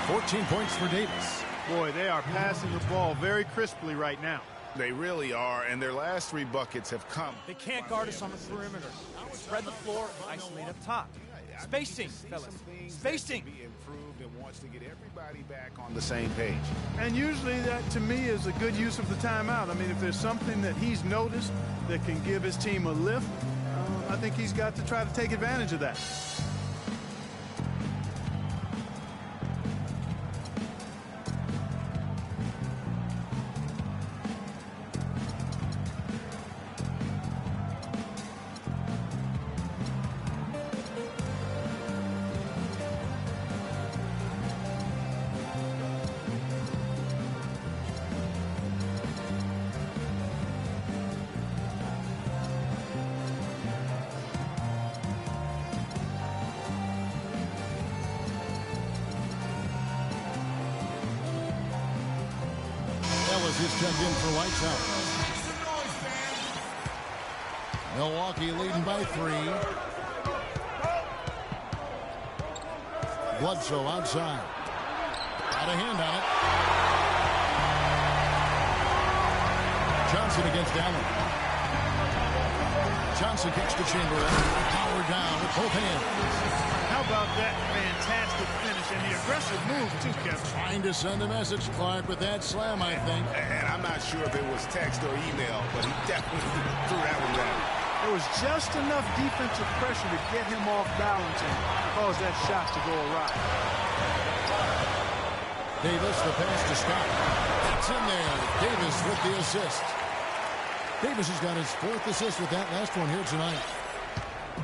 14 points for Davis. Boy, they are passing the ball very crisply right now. They really are, and their last 3 buckets have come. They can't guard us on the perimeter. Spread the floor, isolate up top. Spacing, fellas. Spacing. Be improved and wants to get everybody back on the same page. And usually that, to me, is a good use of the timeout. I mean, if there's something that he's noticed that can give his team a lift, I think he's got to try to take advantage of that. Is checked in for Whiteout. Milwaukee leading by 3. Bledsoe outside. Got a hand on it. Johnson against Allen. Johnson kicks to Chamberlain. Power down with both hands. How about that fantastic finish and the aggressive move, too, Kevin? Trying to send a message, Clark, with that slam, I think. And I'm not sure if it was text or email, but he definitely threw that one down. There was just enough defensive pressure to get him off balance and cause that shot to go awry. Davis, the pass to Scott. That's in there. Davis with the assist. Davis has got his 4th assist with that last one here tonight.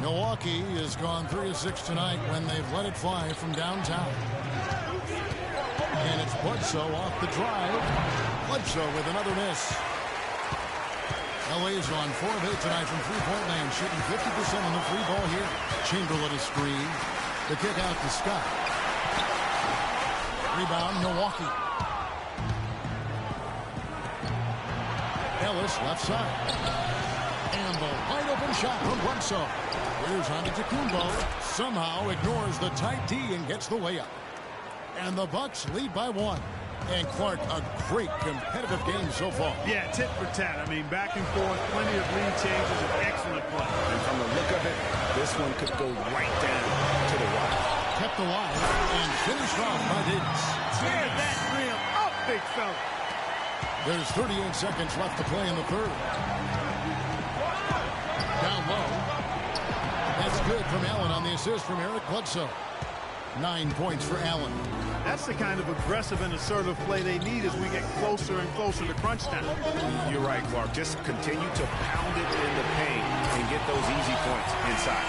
Milwaukee has gone 3 of 6 tonight when they've let it fly from downtown. And it's Bledsoe off the drive. Bledsoe with another miss. LA's on 4 of 8 tonight from three-point land, shooting 50% on the free ball here. Chamberlain is screen. The kick out to Scott. Rebound, Milwaukee. Ellis, left side. And the wide open shot from Bledsoe. Here's on to Tacumbo. Somehow ignores the tight D and gets the layup. And the Bucks lead by 1. And Clark, a great competitive game so far. Yeah, tit for tat. I mean, back and forth, plenty of lead changes, and excellent play. And from the look of it, this one could go right down to the wire. Kept alive and finished off by Davis. Tear that rim up, big fella. There's 38 seconds left to play in the 3rd. Down low. That's good from Allen on the assist from Eric Bledsoe. 9 points for Allen. That's the kind of aggressive and assertive play they need as we get closer and closer to crunch time. You're right, Clark. Just continue to pound it in the paint and get those easy points inside.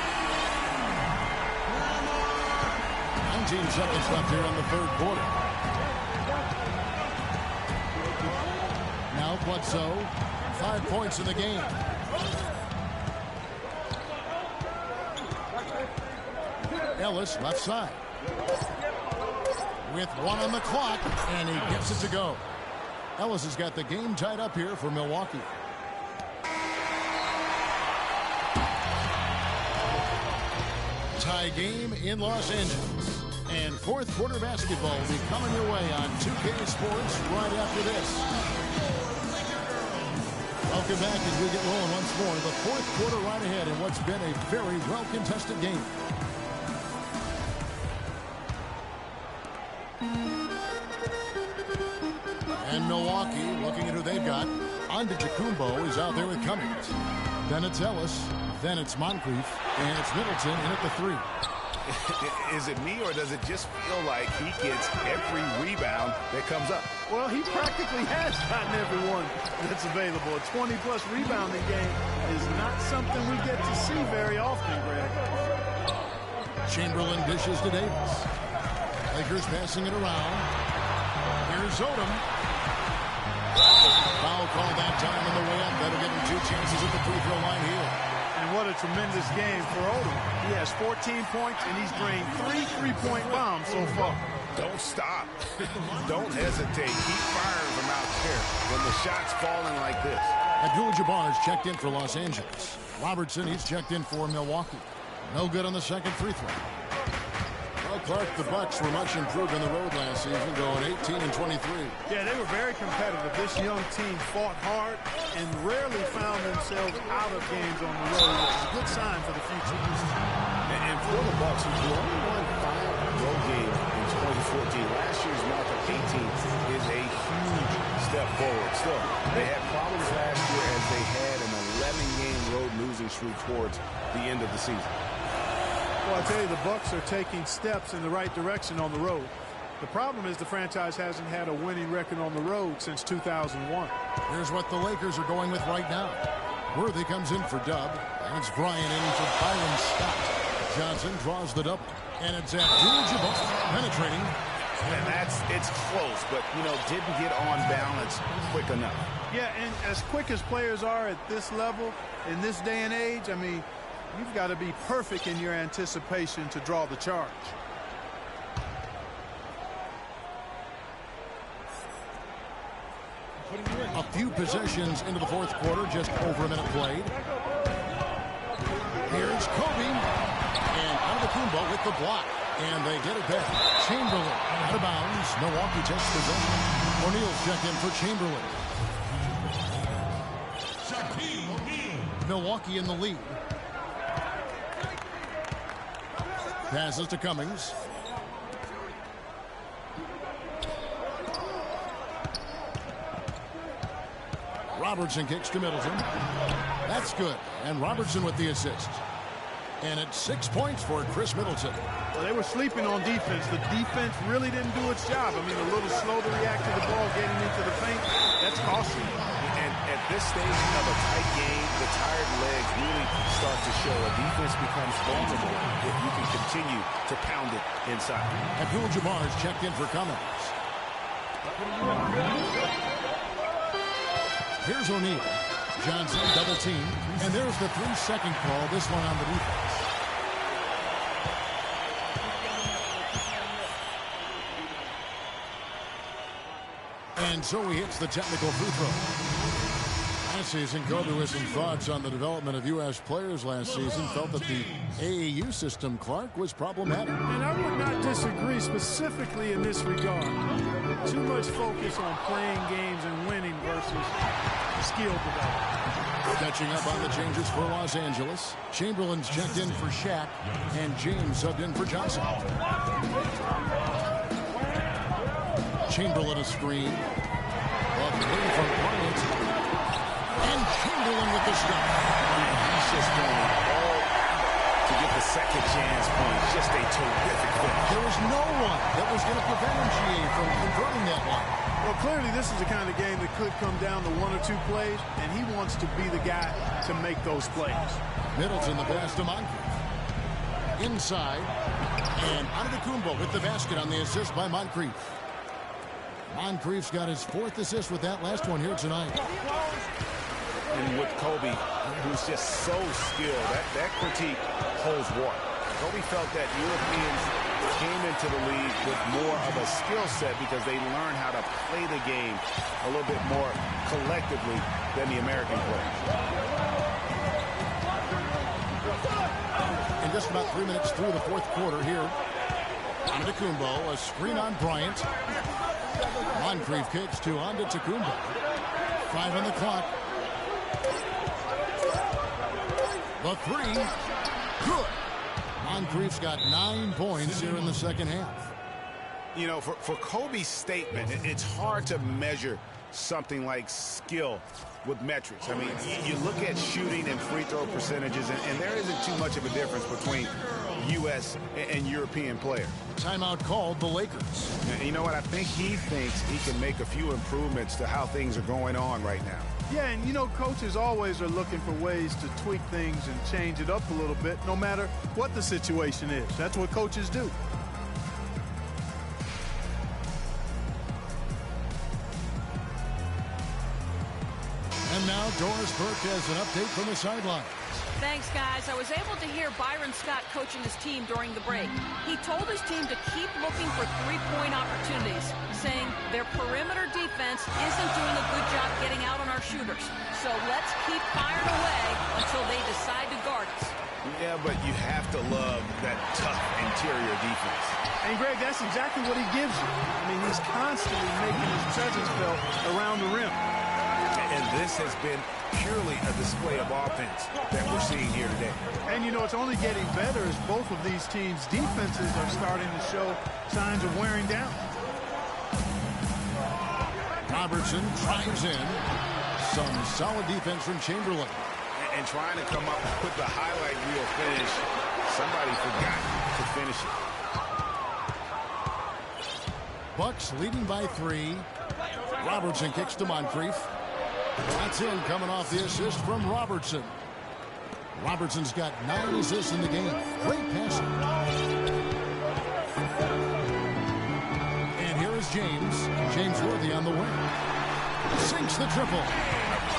19 seconds left here in the 3rd quarter. Now Bledsoe, 5 points in the game. Ellis, left side. With 1 on the clock, and he gets it to go. Ellis has got the game tied up here for Milwaukee. Tie game in Los Angeles. And 4th quarter basketball will be coming your way on 2K Sports right after this. Welcome back as we get rolling once more. The 4th quarter right ahead in what's been a very well-contested game. And Milwaukee, looking at who they've got. Antetokounmpo is out there with Cummings. Then it's Ellis. Then it's Moncrief. And it's Middleton in at the 3. Is it me, or does it just feel like he gets every rebound that comes up? Well, he practically has gotten every one that's available. A 20-plus rebounding game is not something we get to see very often, Greg. Chamberlain dishes to Davis. Lakers passing it around. Here's Odom. Foul call that time on the way up. That'll give him 2 chances at the free throw line here. And what a tremendous game for Odom. He has 14 points, and he's drained 3 3-point bombs so far. Don't stop. Don't hesitate. Keep firing from out there when the shot's falling like this. Abdul-Jabbar's checked in for Los Angeles. Robertson, he's checked in for Milwaukee. No good on the second free throw. Well, Clark, the Bucks were much improved on the road last season, going 18-23. Yeah, they were very competitive. This young team fought hard and rarely found themselves out of games on the road, which is a good sign for the future. And for the Bucks, who only won 5 road games in 2014, last year's mark of 18 is a huge step forward. Still, they had problems last year as they had an 11-game road losing streak towards the end of the season. Well, I tell you, the Bucks are taking steps in the right direction on the road. The problem is the franchise hasn't had a winning record on the road since 2001. Here's what the Lakers are going with right now. Worthy comes in for Dub, and it's Bryant in for Byron Scott. Johnson draws the double, and it's Abdul-Jabbar penetrating. And it's close, but, didn't get on balance quick enough. Yeah, and as quick as players are at this level, in this day and age, I mean, you've got to be perfect in your anticipation to draw the charge. A few possessions into the 4th quarter, just over a minute played. Here's Kobe, and Antetokounmpo with the block, and they get it back. Chamberlain out of bounds. Milwaukee takes possession. O'Neal's checked in for Chamberlain. Milwaukee in the lead. Passes to Cummings. Robertson kicks to Middleton. That's good. And Robertson with the assist. And it's 6 points for Chris Middleton. Well, they were sleeping on defense. The defense really didn't do its job. I mean, a little slow to react to the ball getting into the paint. That's costly. And at this stage of a tight game, the tired legs really start to show. A defense becomes vulnerable if you can continue to pound it inside. Abdul-Jabbar's checked in for Cummings. Here's O'Neal. Johnson double team. And there's the 3-second call. This one on the defense. And so he hits the technical free throw. Last season, Kobe with some thoughts on the development of U.S. players last season. Felt that the AAU system, Clark, was problematic. And I would not disagree specifically in this regard. Too much focus on playing games and winning versus skill development. Catching up on the changes for Los Angeles. Chamberlain's checked in for Shaq, and James subbed in for Johnson. Chamberlain a screen. Off the wing from Bryant. And Chamberlain with the stop. He's just going all to get the second chance point. Just a terrific finish. There was no one that was going to prevent MGA from converting that one. Well, clearly this is the kind of game that could come down to 1 or 2 plays, and he wants to be the guy to make those plays. Middleton the pass to Moncrief. Inside. And Antetokounmpo with the basket on the assist by Moncrief. Moncrief's got his 4th assist with that last one here tonight. And with Kobe, who's just so skilled, that critique holds water. Kobe felt that Europeans came into the league with more of a skill set because they learned how to play the game a little bit more collectively than the American players. In just about 3 minutes through the 4th quarter here, Antetokounmpo, a screen on Bryant. Moncrief kicks to Antetokounmpo. 5 on the clock. The 3. Good. Moncrief's got 9 points here in the second half. You know, for Kobe's statement, it's hard to measure something like skill with metrics. I mean, you look at shooting and free throw percentages, and there isn't too much of a difference between U.S. and European players. Timeout called the Lakers. And you know what? I think he thinks he can make a few improvements to how things are going on right now. Yeah, and you know, coaches always are looking for ways to tweak things and change it up a little bit, no matter what the situation is. That's what coaches do. And now Doris Burke has an update from the sidelines. Thanks, guys. I was able to hear Byron Scott coaching his team during the break. He told his team to keep looking for three-point opportunities, saying their perimeter defense isn't doing a good job getting out on our shooters. So let's keep firing away until they decide to guard us. Yeah, but you have to love that tough interior defense. And, Greg, that's exactly what he gives you. I mean, he's constantly making his presence felt around the rim. And this has been purely a display of offense that we're seeing here today. And, you know, it's only getting better as both of these teams' defenses are starting to show signs of wearing down. Robertson drives in. Some solid defense from Chamberlain. And trying to come up with the highlight reel finish. Somebody forgot to finish it. Bucks leading by 3. Robertson kicks to Moncrief. That's in, coming off the assist from Robertson. Robertson's got 9 assists in the game. Great passing. And here is James. James Worthy on the wing. Sinks the triple.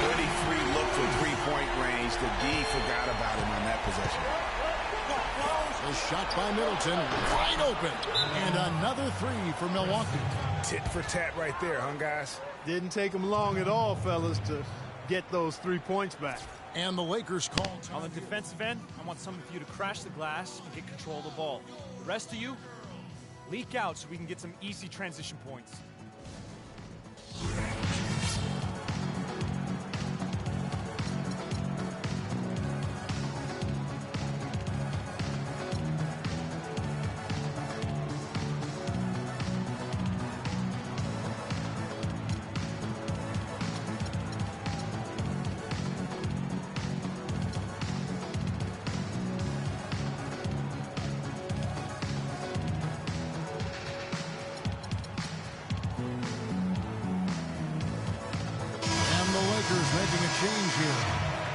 Pretty free look for three-point range. The D forgot about him on that possession. A shot by Middleton. Wide open. And another 3 for Milwaukee. Tit for tat right there, huh, guys? Didn't take them long at all, fellas, to get those 3 points back. And the Lakers call time. On the defensive end, I want some of you to crash the glass and get control of the ball. The rest of you, leak out so we can get some easy transition points.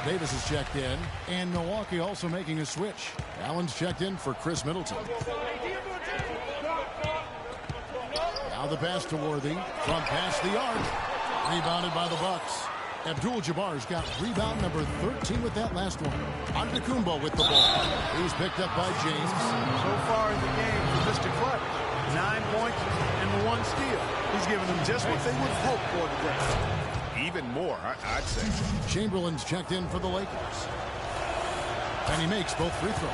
Davis is checked in, and Milwaukee also making a switch. Allen's checked in for Chris Middleton. Now the pass to Worthy from past the arc. Rebounded by the Bucks. Abdul-Jabbar's got rebound number 13 with that last one. Antetokounmpo with the ball. He's picked up by James. So far in the game for Mr. Clutch, 9 points and the 1 steal. He's giving them just what they would hope for today. Even more, I'd say. Chamberlain's checked in for the Lakers. And he makes both free throws.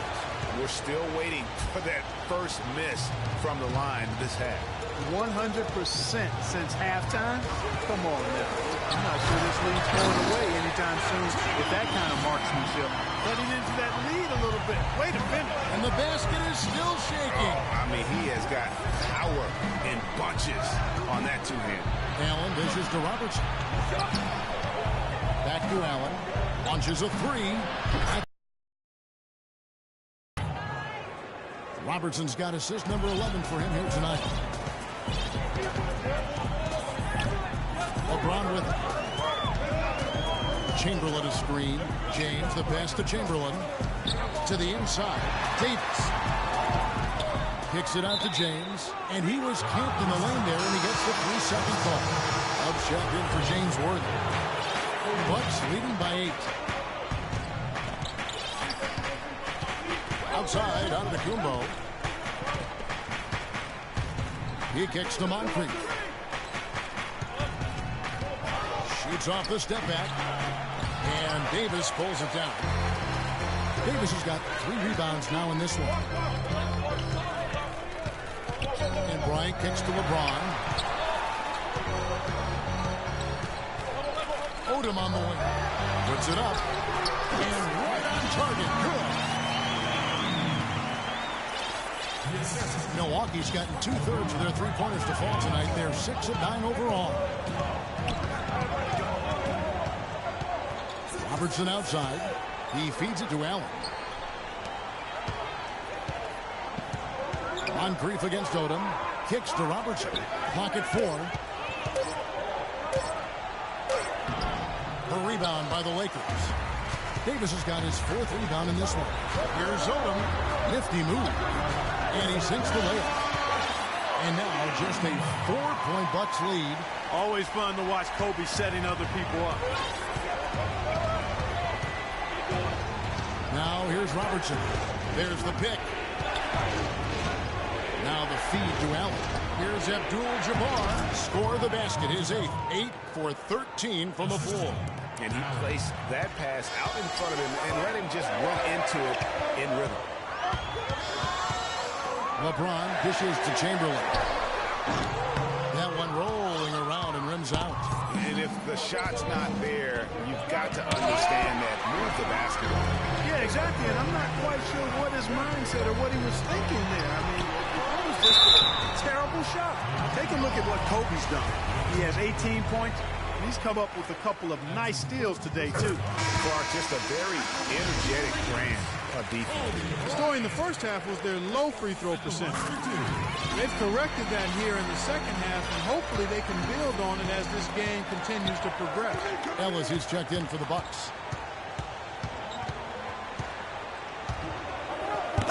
We're still waiting for that first miss from the line this half. 100% since halftime? Come on now. I'm not sure this lead's going away anytime soon with that kind of marksmanship. Heading into that lead a little bit. Wait a minute. And the basket is still shaking. I mean, he has got power in bunches on that two-hand. Allen dishes to Robertson. Back to Allen. Launches a 3. Robertson's got assist number 11 for him here tonight. LeBron with Chamberlain a screen. James, the pass to Chamberlain. To the inside. Davis. Kicks it out to James. And he was camped in the lane there, and he gets the 3-second call. Up checked in for James Worthy. Bucks leading by 8. Outside, Antetokounmpo. He kicks to Moncrief. Shoots off the step back. And Davis pulls it down. Davis has got 3 rebounds now in this one. And Bryant kicks to LeBron. Odom on the wing. Puts it up. And right on target. Good. Milwaukee's gotten 2/3 of their 3-pointers to fall tonight. They're 6 of 9 overall. Robertson outside. He feeds it to Allen. Moncrief against Odom. Kicks to Robertson. Clock at 4. A rebound by the Lakers. Davis has got his 4th rebound in this one. Here's Odom. Nifty move. And he sinks the layup. And now just a 4-point Bucks lead. Always fun to watch Kobe setting other people up. Now here's Robertson. There's the pick. Now the feed to Allen. Here's Abdul-Jabbar. Score the basket. His 8th. 8 for 13 from the floor. And he placed that pass out in front of him and let him just run into it in rhythm. LeBron dishes to Chamberlain. That one rolling around and rims out. And if the shot's not there, you've got to understand that. Move the basketball. Yeah, exactly. And I'm not quite sure what his mindset or what he was thinking there. I mean, it was just a terrible shot. Take a look at what Kobe's done. He has 18 points. He's come up with a couple of nice steals today, too. Clark, just a very energetic brand of defense. The story in the first half was their low free throw percentage. They've corrected that here in the second half, and hopefully they can build on it as this game continues to progress. Ellis is checked in for the Bucks.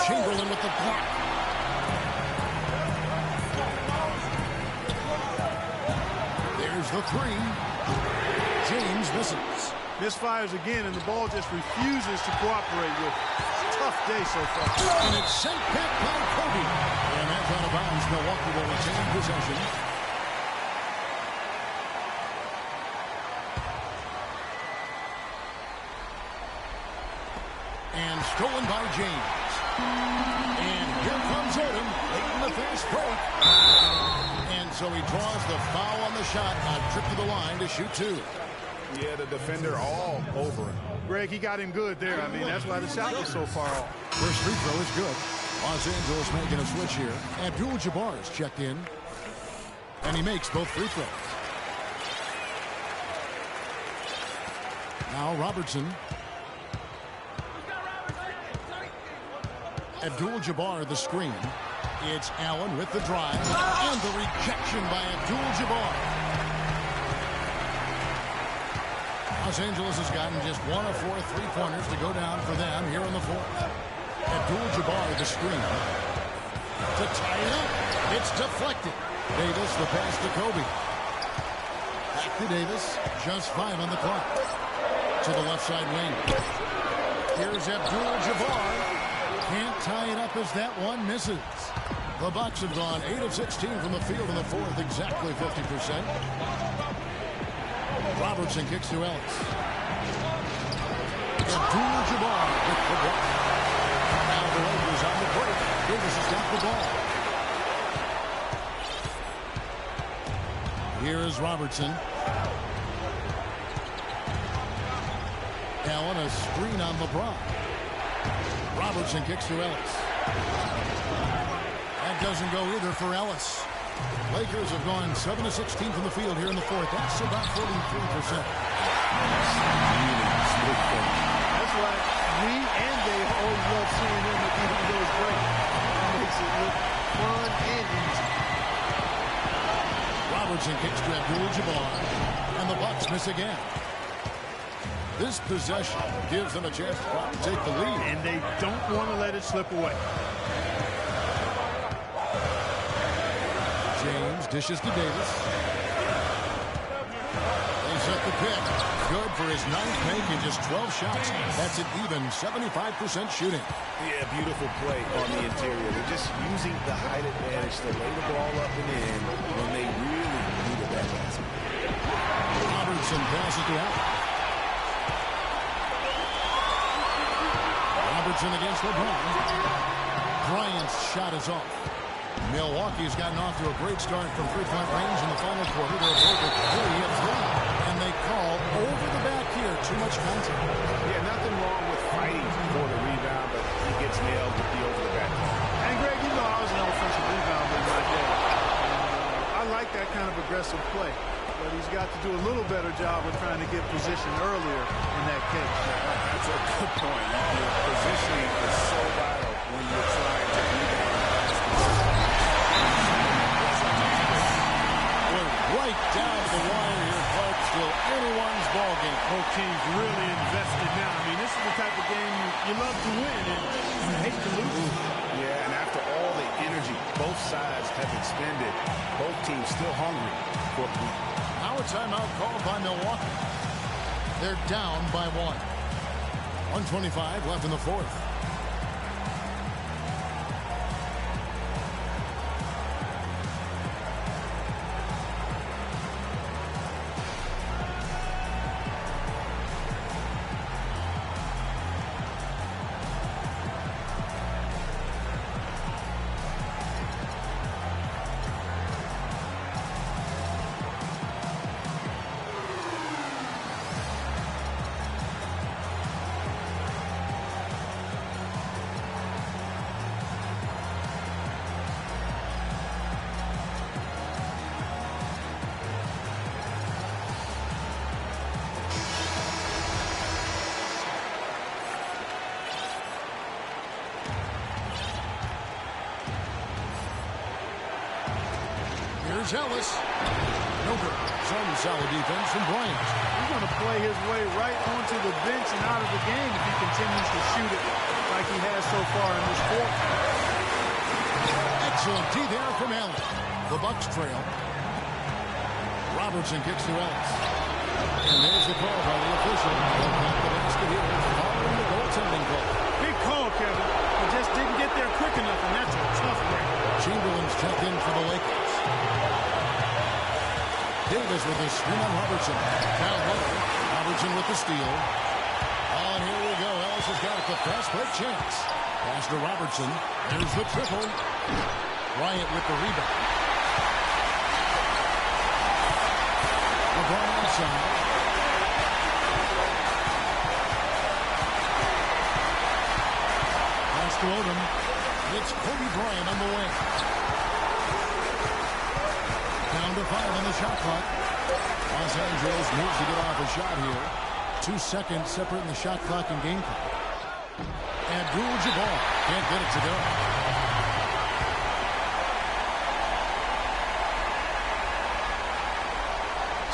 Chamberlain with the block. There's the 3. James misses. Misfires again, and the ball just refuses to cooperate with it. Tough day so far. And it's sent back by Kobe. And that's out of bounds. Milwaukee will retain possession. And stolen by James. And here comes Odom late in the fast break. And so he draws the foul on the shot. A trip to the line to shoot 2. Yeah, the defender all over him. Greg, he got him good there. I mean, that's why the shot was so far off. First free throw is good. Los Angeles making a switch here. Abdul-Jabbar is checked in. And he makes both free throws. Now Robertson. Abdul-Jabbar the screen. It's Allen with the drive. And the rejection by Abdul-Jabbar. A Los Angeles has gotten just 1 of 4 3-pointers to go down for them here in the fourth. Abdul-Jabbar the screen. To tie it up. It's deflected. Davis the pass to Kobe. Back to Davis. Just 5 on the clock. To the left side wing. Here's Abdul-Jabbar. Can't tie it up as that one misses. The Bucks have gone 8 of 16 from the field in the fourth, exactly 50%. Robertson kicks to Ellis. Abdul-Jabbar with the block. Now the Lakers on the break. Davis has got the ball. Here is Robertson. Allen, a screen on LeBron. Robertson kicks to Ellis. That doesn't go either for Ellis. Lakers have gone 7 of 16 from the field here in the fourth. That's about 43%. That's why we and they always love seeing him at even those breaks. It makes it look fun and easy. Robertson kicks to Abdul-Jabbar. And the Bucks miss again. This possession gives them a chance to probably take the lead. And they don't want to let it slip away. James dishes to Davis. They set the pick. Good for his 9th make in just 12 shots. That's an even 75% shooting. Yeah, beautiful play on the interior. They're just using the height advantage to lay the ball up and in when they really needed that basket. Robertson passes to Allen. Robertson against LeBron. Bryant's shot is off. Milwaukee's gotten off to a great start from three-point range in the final quarter. They're broken 3 of 3. And they call over the back here. Too much contact. Yeah, nothing wrong with fighting for the rebound, but he gets nailed with the over the back call. And Greg, you know I was an offensive rebounder in my day. I like that kind of aggressive play. But he's got to do a little better job of trying to get position earlier in that case. That's a good point. Your positioning is so vital when you're trying to rebound. Right down the wire here, Clark. Still anyone's ball game. Both teams really invested now. I mean, this is the type of game you love to win and you hate to lose. Yeah, and after all the energy both sides have expended, both teams still hungry for a point. Now a timeout called by Milwaukee. They're down by 1. 1:25 left in the fourth. Here's Ellis. No good. Some solid defense from Bryant. He's going to play his way right onto the bench and out of the game if he continues to shoot it like he has so far in this fourth. Excellent D there from Allen. The Bucks trail. Robertson kicks to Ellis. And there's the call by the official. They'll count the basket here following the goaltending call. Big call, Kevin. He just didn't get there quick enough, and that's a tough break. Chamberlain's checked in for the Lakers. Davis with a screen on Robertson. Down low. Robertson with the steal. Oh, and here we go. Ellis has got it. The fast break chance. Pass to Robertson. There's the triple. Bryant with the rebound. LeBron inside. Pass to Odom. It's Kobe Bryant on the wing. Down to 5 on the shot clock. Los Angeles needs to get off a shot here. 2 seconds separating the shot clock and game clock. Abdul-Jabbar can't get it to go.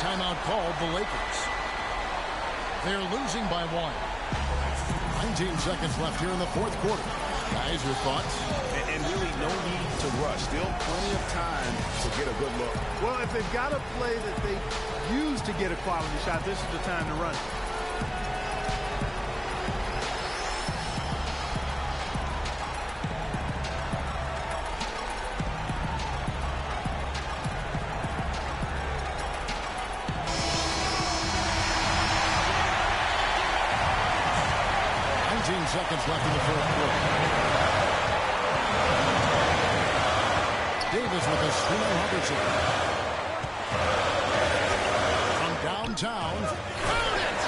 Timeout called the Lakers. They're losing by 1. 19 seconds left here in the fourth quarter. Guys, your thoughts? And really no need to rush. Still plenty of time to get a good look. Well, if they've got a play that they use to get a quality shot, this is the time to run it. Seconds left in the fourth quarter. Davis with a screen on Robertson. From downtown. Found it!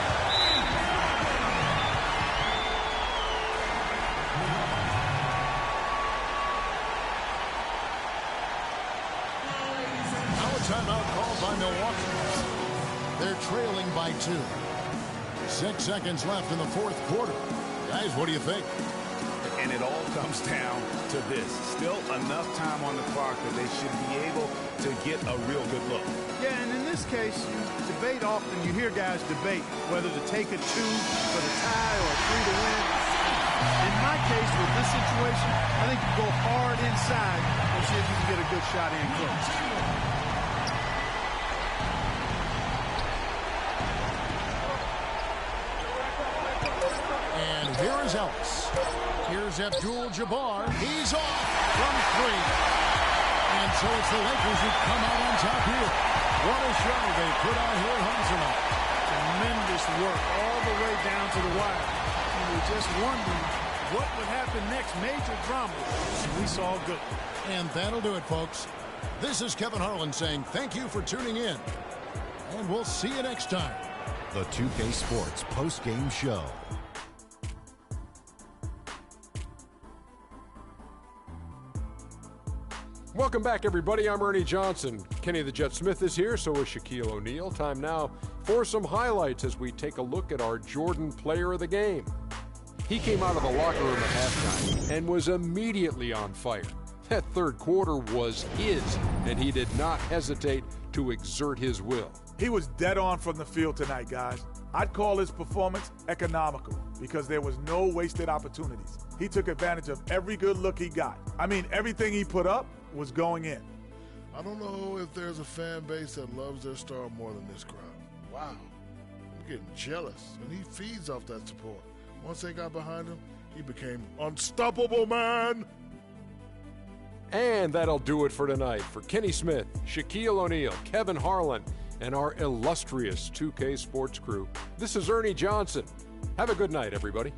Now a timeout called by Milwaukee. They're trailing by 2. 6 seconds left in the fourth quarter. Guys, what do you think? And it all comes down to this. Still enough time on the clock that they should be able to get a real good look. Yeah, and in this case, you debate often. You hear guys debate whether to take a 2 for the tie or a 3 to win. In my case, with this situation, I think you go hard inside and see if you can get a good shot in close. Here is Ellis. Here's Abdul-Jabbar. He's off from 3. And so it's the Lakers who come out on top here. What a show they put on here at home tonight. Tremendous work all the way down to the wire. You were just wondering what would happen next. Major drama. And we saw good. And that'll do it, folks. This is Kevin Harlan saying thank you for tuning in. And we'll see you next time. The 2K Sports post-game show. Welcome back, everybody. I'm Ernie Johnson. Kenny the Jet Smith is here, so is Shaquille O'Neal. Time now for some highlights as we take a look at our Jordan Player of the Game. He came out of the locker room at halftime and was immediately on fire. That third quarter was his, and he did not hesitate to exert his will. He was dead on from the field tonight, guys. I'd call his performance economical because there was no wasted opportunities. He took advantage of every good look he got. I mean, everything he put up was going in. I don't know if there's a fan base that loves their star more than this crowd. Wow. I'm getting jealous, and he feeds off that support. Once they got behind him, he became unstoppable, man. And that'll do it for tonight. For Kenny Smith, Shaquille O'Neal, Kevin Harlan, and our illustrious 2K Sports crew, this is Ernie Johnson. Have a good night, everybody.